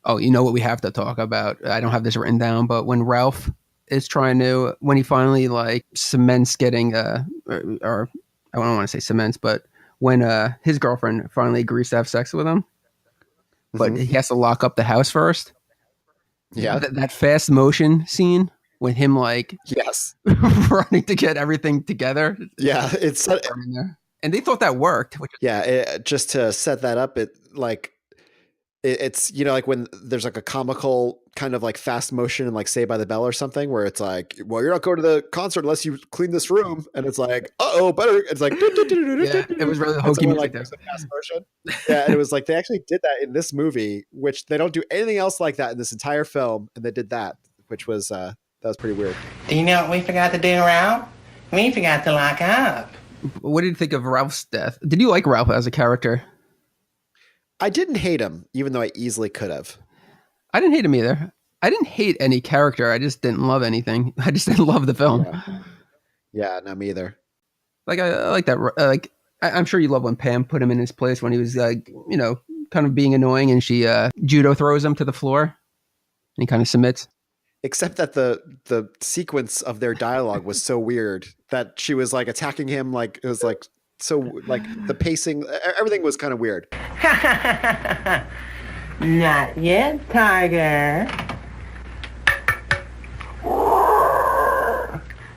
[SPEAKER 2] you know what we have to talk about? I don't have this written down, but when Ralph is when he finally like cements getting, or I don't want to say cements, but when his girlfriend finally agrees to have sex with him, but he has to lock up the house first.
[SPEAKER 1] Yeah.
[SPEAKER 2] That fast motion scene with him like
[SPEAKER 1] yes
[SPEAKER 2] running to get everything together.
[SPEAKER 1] Yeah, it's
[SPEAKER 2] and they thought that worked.
[SPEAKER 1] Just to set that up, it's like when there's like a comical kind of like fast motion and like Saved by the Bell or something where it's like, well, you're not going to the concert unless you clean this room, and it's like, better. It's like
[SPEAKER 2] it was really hokey music.
[SPEAKER 1] Like there's a fast motion. Yeah, and it was like they actually did that in this movie, which they don't do anything else like that in this entire film, and they did that, which was that was pretty weird.
[SPEAKER 15] Do you know what we forgot to do, Ralph? We forgot to lock up.
[SPEAKER 2] What did you think of Ralph's death? Did you like Ralph as a character?
[SPEAKER 1] I didn't hate him, even though I easily could have.
[SPEAKER 2] I didn't hate him either. I didn't hate any character. I just didn't love anything. I just didn't love the film.
[SPEAKER 1] Yeah, no, me either.
[SPEAKER 2] Like I like that. Like I'm sure you love when Pam put him in his place when he was like, kind of being annoying, and she judo throws him to the floor, and he kind of submits.
[SPEAKER 1] Except that the sequence of their dialogue was so weird that she was like attacking him, like it was like so like the pacing, everything was kind of weird.
[SPEAKER 15] Not yet, Tiger.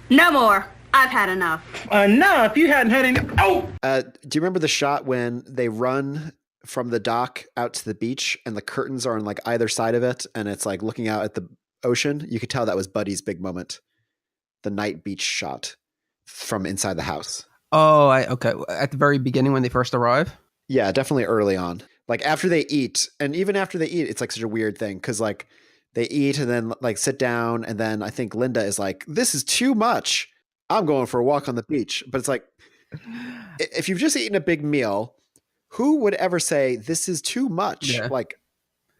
[SPEAKER 16] No more. I've had enough.
[SPEAKER 15] Enough? You hadn't had any. Oh!
[SPEAKER 1] Do you remember the shot when they run from the dock out to the beach and the curtains are on like either side of it and it's like looking out at the ocean? You could tell that was Buddy's big moment. The night beach shot from inside the house.
[SPEAKER 2] Oh, okay. At the very beginning when they first arrive?
[SPEAKER 1] Yeah, definitely early on. Like after they eat, and even after they eat, it's like such a weird thing because like they eat and then like sit down, and then I think Linda is like, "This is too much. I'm going for a walk on the beach." But it's like, if you've just eaten a big meal, who would ever say this is too much?
[SPEAKER 2] Yeah.
[SPEAKER 1] Like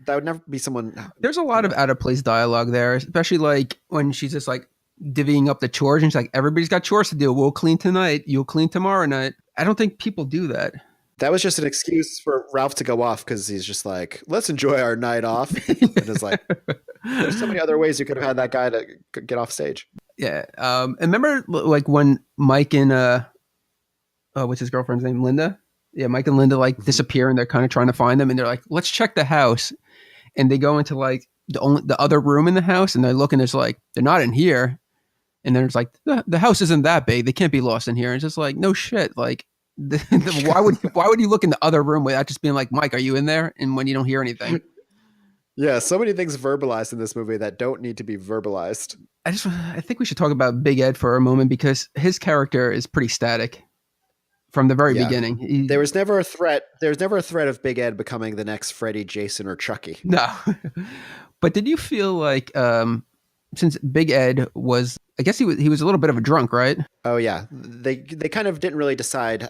[SPEAKER 1] that would never be someone.
[SPEAKER 2] There's a lot of out of place dialogue there, especially like when she's just like divvying up the chores and she's like, everybody's got chores to do. We'll clean tonight. You'll clean tomorrow night. I don't think people do that.
[SPEAKER 1] That was just an excuse for Ralph to go off because he's just like, let's enjoy our night off. And it's like, there's so many other ways you could have had that guy to get off stage.
[SPEAKER 2] Yeah. And remember like when Mike and, what's his girlfriend's name? Linda? Yeah. Mike and Linda like disappear and they're kind of trying to find them. And they're like, let's check the house. And they go into like the other room in the house and they're looking, it's like, they're not in here. And then it's like, the house isn't that big. They can't be lost in here. And it's just like, no shit. Like, why would you look in the other room without just being like, Mike, are you in there? And when you don't hear anything.
[SPEAKER 1] Yeah, so many things verbalized in this movie that don't need to be verbalized.
[SPEAKER 2] I think we should talk about Big Ed for a moment because his character is pretty static from the very beginning.
[SPEAKER 1] There was never a threat. There's never a threat of Big Ed becoming the next Freddy, Jason, or Chucky.
[SPEAKER 2] No. But did you feel like since Big Ed was, I guess he was a little bit of a drunk, right?
[SPEAKER 1] Oh yeah, they kind of didn't really decide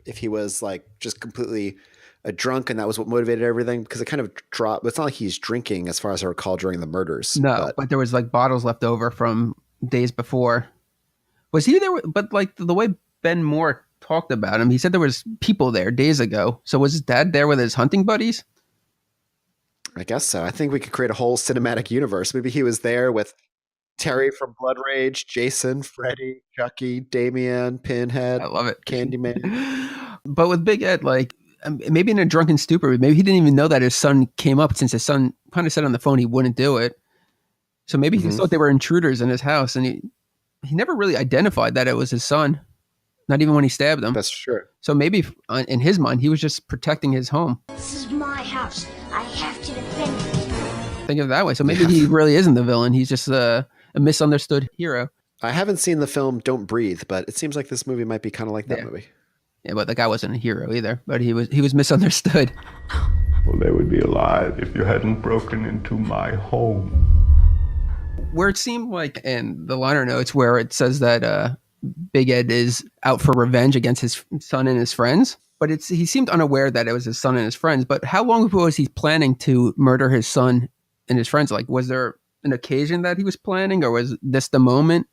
[SPEAKER 1] if he was like just completely a drunk and that was what motivated everything because it kind of dropped. It's not like he's drinking as far as I recall during the murders.
[SPEAKER 2] No, but there was like bottles left over from days before. Was he there? But like the way Ben Moore talked about him, he said there was people there days ago. So was his dad there with his hunting buddies?
[SPEAKER 1] I guess so. I think we could create a whole cinematic universe. Maybe he was there with Terry from Blood Rage, Jason, Freddy, Chucky, Damien, Pinhead.
[SPEAKER 2] I love it.
[SPEAKER 1] Candyman.
[SPEAKER 2] But with Big Ed, like maybe in a drunken stupor, maybe he didn't even know that his son came up since his son kind of said on the phone he wouldn't do it. So maybe he thought they were intruders in his house and he never really identified that it was his son. Not even when he stabbed him.
[SPEAKER 1] That's true.
[SPEAKER 2] So maybe in his mind, he was just protecting his home.
[SPEAKER 4] This is my house. I have to defend it.
[SPEAKER 2] Think of it that way. So maybe he really isn't the villain. He's just a misunderstood hero.
[SPEAKER 1] I haven't seen the film Don't Breathe, but it seems like this movie might be kind of like that movie.
[SPEAKER 2] Yeah, but the guy wasn't a hero either. But he was misunderstood.
[SPEAKER 17] Well, they would be alive if you hadn't broken into my home.
[SPEAKER 2] Where it seemed like in the liner notes where it says that Big Ed is out for revenge against his son and his friends, but he seemed unaware that it was his son and his friends. But how long ago was he planning to murder his son and his friends? Like, was there an occasion that he was planning, or was this the moment?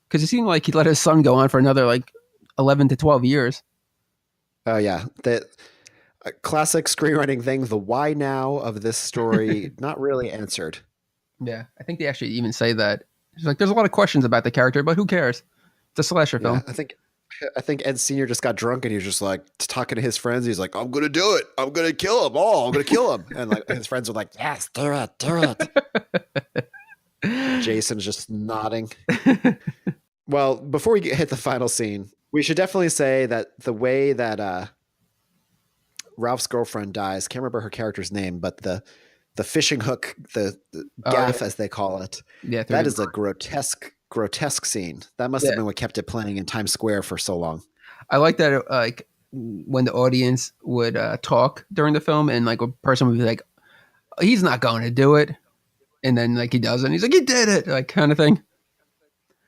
[SPEAKER 2] Because it seemed like he let his son go on for another like 11 to 12 years.
[SPEAKER 1] Oh yeah, that classic screenwriting thing. The why now of this story not really answered.
[SPEAKER 2] Yeah, I think they actually even say that. It's like there's a lot of questions about the character, but who cares? It's a slasher film.
[SPEAKER 1] I think Ed Sr. just got drunk and he was just like talking to his friends. He's like, I'm going to do it. I'm going to kill him. Oh, I'm going to kill him. And like his friends were like, yes, do it. Jason's just nodding. Well, before we hit the final scene, we should definitely say that the way that Ralph's girlfriend dies, can't remember her character's name, but the fishing hook, the gaff as they call it, that is a grotesque scene. That must have been what kept it playing in Times Square for so long.
[SPEAKER 2] I like that, like when the audience would talk during the film, and like a person would be like, "He's not going to do it," and then like he does it, and he's like, "He did it," like kind of thing.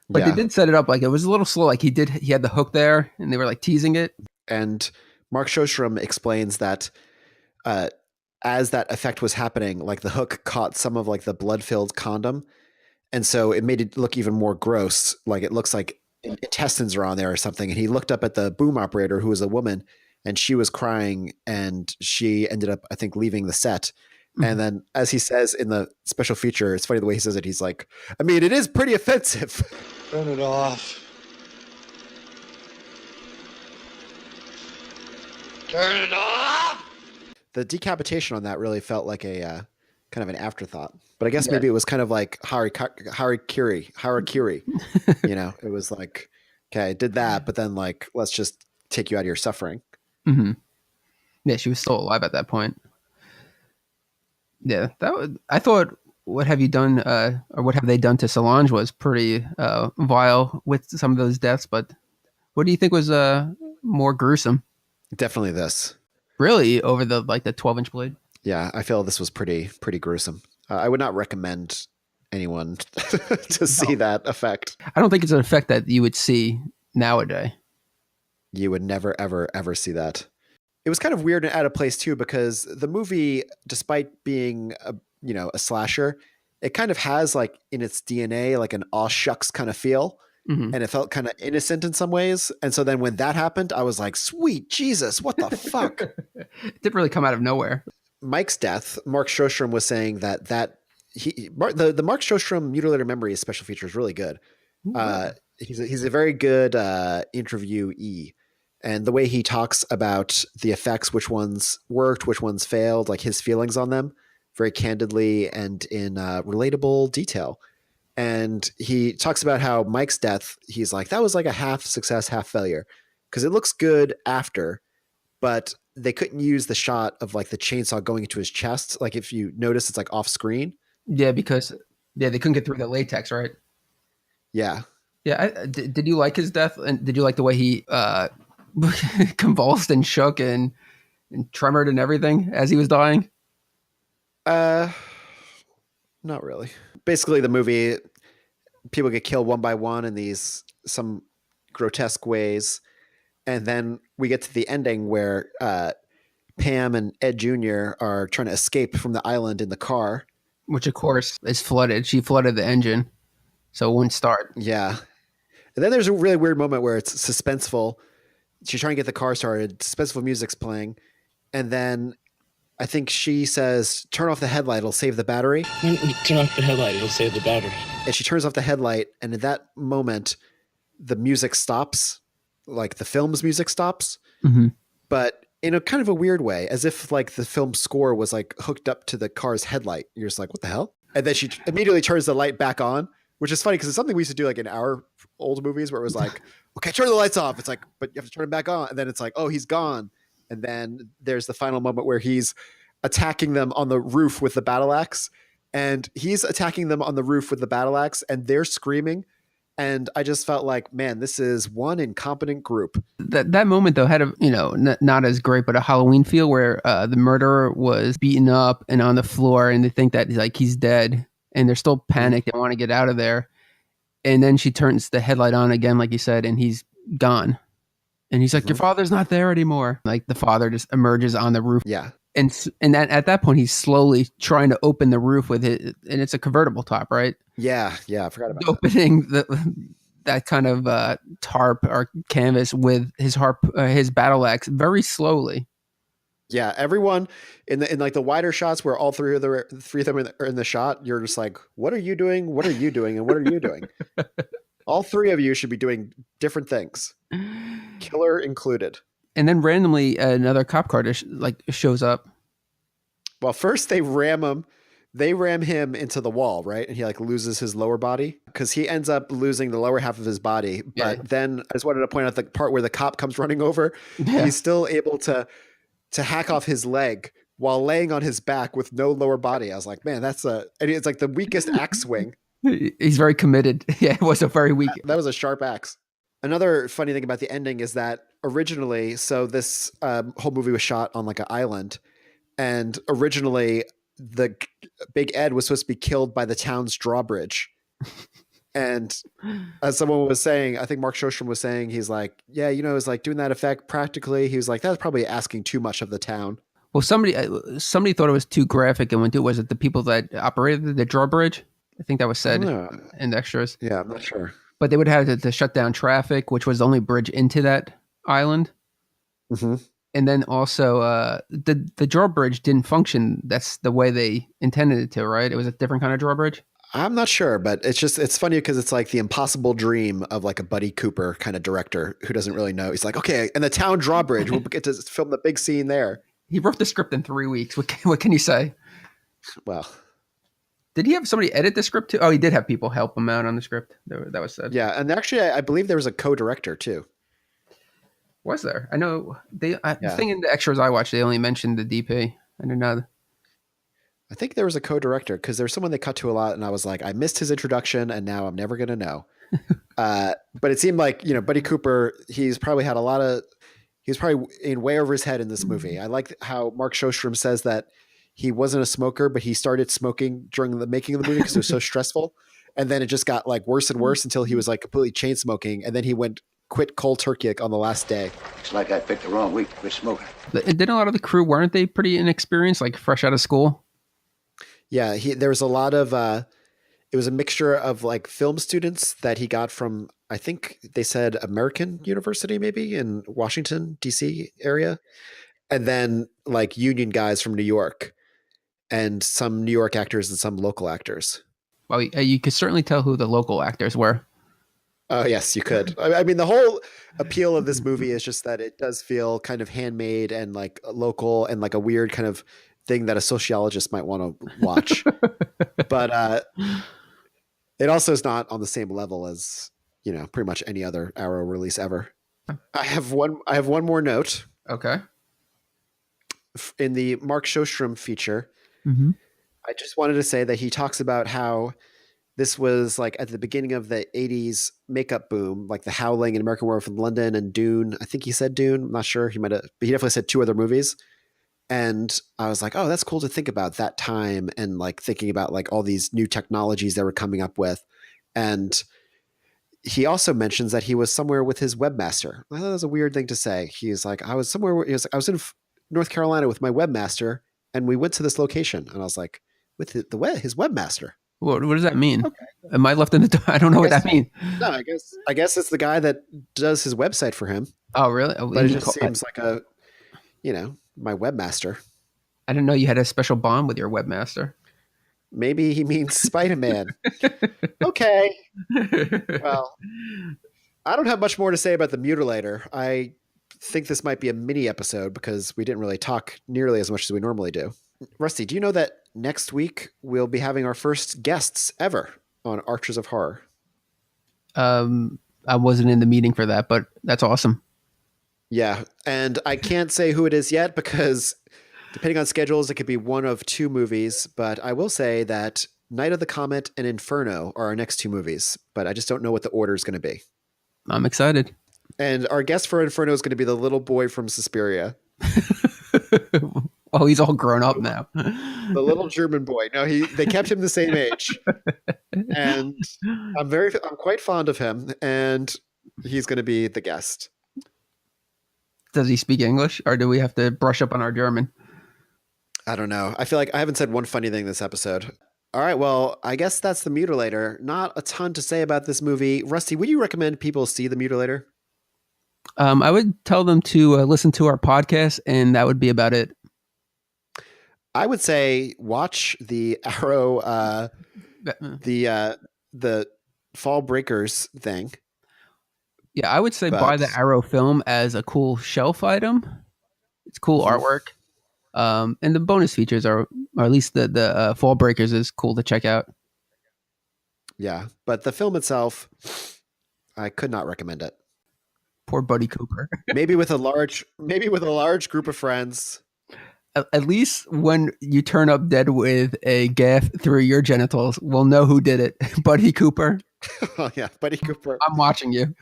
[SPEAKER 2] But they did set it up like it was a little slow. Like he had the hook there, and they were like teasing it.
[SPEAKER 1] And Mark Shostrom explains that as that effect was happening, like the hook caught some of like the blood-filled condom, and so it made it look even more gross. Like it looks like intestines are on there or something. And he looked up at the boom operator, who was a woman, and she was crying, and she ended up, I think, leaving the set. And then, as he says in the special feature, it's funny the way he says it. He's like, I mean, it is pretty offensive.
[SPEAKER 9] Turn it off. Turn it off!
[SPEAKER 1] The decapitation on that really felt like a kind of an afterthought. But I guess maybe it was kind of like harakiri. You know, it was like, okay, I did that, but then like, let's just take you out of your suffering.
[SPEAKER 2] Mm-hmm. Yeah, she was still alive at that point. Yeah, I thought what have you done, or what have they done to Solange was pretty vile with some of those deaths. But what do you think was more gruesome?
[SPEAKER 1] Definitely this.
[SPEAKER 2] Really, over the 12-inch blade?
[SPEAKER 1] Yeah, I feel this was pretty gruesome. I would not recommend anyone to see that effect.
[SPEAKER 2] I don't think it's an effect that you would see nowadays.
[SPEAKER 1] You would never, ever, ever see that. It was kind of weird and out of place too, because the movie, despite being a slasher, it kind of has like in its DNA like an aw shucks kind of feel. Mm-hmm. And it felt kind of innocent in some ways. And so then when that happened, I was like, sweet Jesus, what the fuck?
[SPEAKER 2] It didn't really come out of nowhere.
[SPEAKER 1] Mike's death, Mark Shostrom was saying that the Mark Shostrom Mutilator Memories special feature is really good. He's a very good interviewee. And the way he talks about the effects, which ones worked, which ones failed, like his feelings on them, very candidly and in relatable detail. And he talks about how Mike's death, he's like, that was like a half success, half failure. Because it looks good after, but they couldn't use the shot of like the chainsaw going into his chest. Like if you notice, it's like off screen.
[SPEAKER 2] Yeah, because they couldn't get through the latex, right?
[SPEAKER 1] Yeah.
[SPEAKER 2] Yeah. Did you like his death? And did you like the way he convulsed and shook and tremored and everything as he was dying?
[SPEAKER 1] Not really. Basically, the movie, people get killed one by one in some grotesque ways. And then we get to the ending where Pam and Ed Jr. are trying to escape from the island in the car.
[SPEAKER 2] Which, of course, is flooded. She flooded the engine, so it wouldn't start.
[SPEAKER 1] Yeah. And then there's a really weird moment where it's suspenseful. She's trying to get the car started. Suspenseful music's playing. And then I think she says, turn off the headlight. It'll save the battery.
[SPEAKER 12] Turn off the headlight. It'll save the battery.
[SPEAKER 1] And she turns off the headlight. And in that moment, the music stops. Like the film's music stops.
[SPEAKER 2] Mm-hmm.
[SPEAKER 1] But in a kind of a weird way, as if like the film score was like hooked up to the car's headlight. You're just like, what the hell? And then she immediately turns the light back on, which is funny because it's something we used to do like in our old movies where it was like, okay, turn the lights off. It's like, but you have to turn it back on. And then it's like, oh, he's gone. And then there's the final moment where he's attacking them on the roof with the battle axe, and he's attacking them on the roof with the battle axe, and they're screaming. And I just felt like, man, this is one incompetent group.
[SPEAKER 2] That moment though had not as great, but a Halloween feel where the murderer was beaten up and on the floor, and they think that like he's dead, and they're still panicked and want to get out of there. And then she turns the headlight on again, like you said, and he's gone. And he's like, your father's not there anymore. Like the father just emerges on the roof.
[SPEAKER 1] Yeah.
[SPEAKER 2] And at that point, he's slowly trying to open the roof with it. And it's a convertible top, right?
[SPEAKER 1] Yeah. Yeah. I forgot about
[SPEAKER 2] opening that kind of tarp or canvas with his battle axe very slowly.
[SPEAKER 1] Yeah. Everyone in like the wider shots where all three of them are in the shot, you're just like, what are you doing? What are you doing? And what are you doing? All three of you should be doing different things. Killer included.
[SPEAKER 2] And then randomly another cop car shows up.
[SPEAKER 1] Well, first they ram him they ram him into the wall, right? And he like loses his lower body because he ends up losing the lower half of his body. But then I just wanted to point out the part where the cop comes running over.
[SPEAKER 2] Yeah.
[SPEAKER 1] He's still able to hack off his leg while laying on his back with no lower body. I was like, man, and it's like the weakest axe swing.
[SPEAKER 2] He's very committed. Yeah, it was a very weak.
[SPEAKER 1] That was a sharp axe. Another funny thing about the ending is that originally, so this whole movie was shot on like an island, and originally the Big Ed was supposed to be killed by the town's drawbridge. And as someone was saying, I think Mark Shostrom was saying, he's like, yeah, it's like doing that effect practically. He was like, that's probably asking too much of the town.
[SPEAKER 2] Well, somebody thought it was too graphic and went to, was it the people that operated the drawbridge? I think that was said in the extras.
[SPEAKER 1] Yeah, I'm not sure.
[SPEAKER 2] But they would have to shut down traffic, which was the only bridge into that island.
[SPEAKER 1] Mm-hmm.
[SPEAKER 2] And then also the drawbridge didn't function. That's the way they intended it to, right? It was a different kind of drawbridge.
[SPEAKER 1] I'm not sure, but it's funny because it's like the impossible dream of like a Buddy Cooper kind of director who doesn't really know. He's like, okay, and the town drawbridge, we'll get to film the big scene there.
[SPEAKER 2] He wrote the script in 3 weeks. What can you say?
[SPEAKER 1] Well,
[SPEAKER 2] did he have somebody edit the script too? Oh, he did have people help him out on the script. That was said.
[SPEAKER 1] Yeah, and actually, I believe there was a co-director too.
[SPEAKER 2] Was there? I know the thing in the extras I watched, they only mentioned the DP. I didn't know.
[SPEAKER 1] I think there was a co-director because there's someone they cut to a lot, and I was like, I missed his introduction, and now I'm never gonna know. But it seemed like Buddy Cooper, he's probably in way over his head in this movie. I like how Mark Shostrom says that he wasn't a smoker, but he started smoking during the making of the movie because it was so stressful, and then it just got like worse and worse until he was like completely chain smoking, and then he quit cold turkey on the last day.
[SPEAKER 8] It's like I picked the wrong week to quit smoking.
[SPEAKER 2] Didn't a lot of the crew, weren't they pretty inexperienced, like fresh out of school?
[SPEAKER 1] Yeah, there was a lot of it was a mixture of like film students that he got from, I think they said American University, maybe in Washington, DC area. And then like union guys from New York and some New York actors and some local actors.
[SPEAKER 2] Well, you could certainly tell who the local actors were.
[SPEAKER 1] Oh, yes, you could. I mean, the whole appeal of this movie is just that it does feel kind of handmade and like local and like a weird kind of thing that a sociologist might want to watch. But it also is not on the same level as, pretty much any other Arrow release ever. I have one more note.
[SPEAKER 2] Okay.
[SPEAKER 1] In the Mark Shostrom feature,
[SPEAKER 2] mm-hmm.
[SPEAKER 1] I just wanted to say that he talks about how this was like at the beginning of the 80s makeup boom, like The Howling and American Werewolf in London and Dune. I think he said Dune. I'm not sure. But he definitely said 2 other movies. And I was like, oh, that's cool to think about that time and like thinking about like all these new technologies they were coming up with. And he also mentions that he was somewhere with his webmaster. I thought that was a weird thing to say. He's like, I was in North Carolina with my webmaster and we went to this location. And I was like, with his webmaster.
[SPEAKER 2] What does that mean? Okay. Am I left in the dark? I don't know what that means.
[SPEAKER 1] No, I guess it's the guy that does his website for him.
[SPEAKER 2] Oh, really?
[SPEAKER 1] But it just seems like my webmaster.
[SPEAKER 2] I didn't know you had a special bond with your webmaster.
[SPEAKER 1] Maybe he means Spider-Man. Okay. Well, I don't have much more to say about the Mutilator. I think this might be a mini episode because we didn't really talk nearly as much as we normally do. Rusty, do you know that next week we'll be having our first guests ever on Archers of Horror?
[SPEAKER 2] I wasn't in the meeting for that, but that's awesome.
[SPEAKER 1] Yeah, and I can't say who it is yet because depending on schedules, it could be one of 2 movies. But I will say that Night of the Comet and Inferno are our next 2 movies, but I just don't know what the order is going to be.
[SPEAKER 2] I'm excited.
[SPEAKER 1] And our guest for Inferno is going to be the little boy from Suspiria.
[SPEAKER 2] Oh, he's all grown up now.
[SPEAKER 1] The little German boy. No, they kept him the same age. And I'm quite fond of him, and he's going to be the guest.
[SPEAKER 2] Does he speak English, or do we have to brush up on our German?
[SPEAKER 1] I don't know. I feel like I haven't said one funny thing this episode. All right, well, I guess that's The Mutilator. Not a ton to say about this movie. Rusty, would you recommend people see The Mutilator?
[SPEAKER 2] I would tell them to listen to our podcast, and that would be about it.
[SPEAKER 1] I would say watch the Arrow, the Fall Breakers thing.
[SPEAKER 2] Yeah, I would say buy the Arrow film as a cool shelf item. It's cool artwork. And the bonus features are, or at least the Fall Breakers is cool to check out.
[SPEAKER 1] Yeah, but the film itself, I could not recommend it.
[SPEAKER 2] Poor Buddy Cooper.
[SPEAKER 1] maybe with a large group of friends.
[SPEAKER 2] At least when you turn up dead with a gaff through your genitals, we'll know who did it. Buddy Cooper.
[SPEAKER 1] Oh yeah, Buddy Cooper.
[SPEAKER 2] I'm watching you.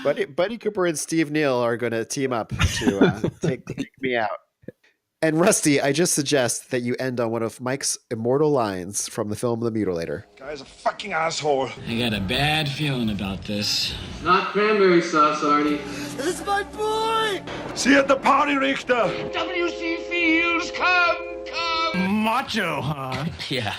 [SPEAKER 1] Buddy Cooper and Steve Neal are going to team up to take me out. And Rusty, I just suggest that you end on one of Mike's immortal lines from the film The Mutilator.
[SPEAKER 8] Guy's a fucking asshole.
[SPEAKER 6] I got a bad feeling about this.
[SPEAKER 18] Not cranberry sauce, Arnie.
[SPEAKER 8] This is my boy! See you at the party, Richter!
[SPEAKER 9] W.C. Fields, come!
[SPEAKER 10] Macho, huh?
[SPEAKER 6] Yeah.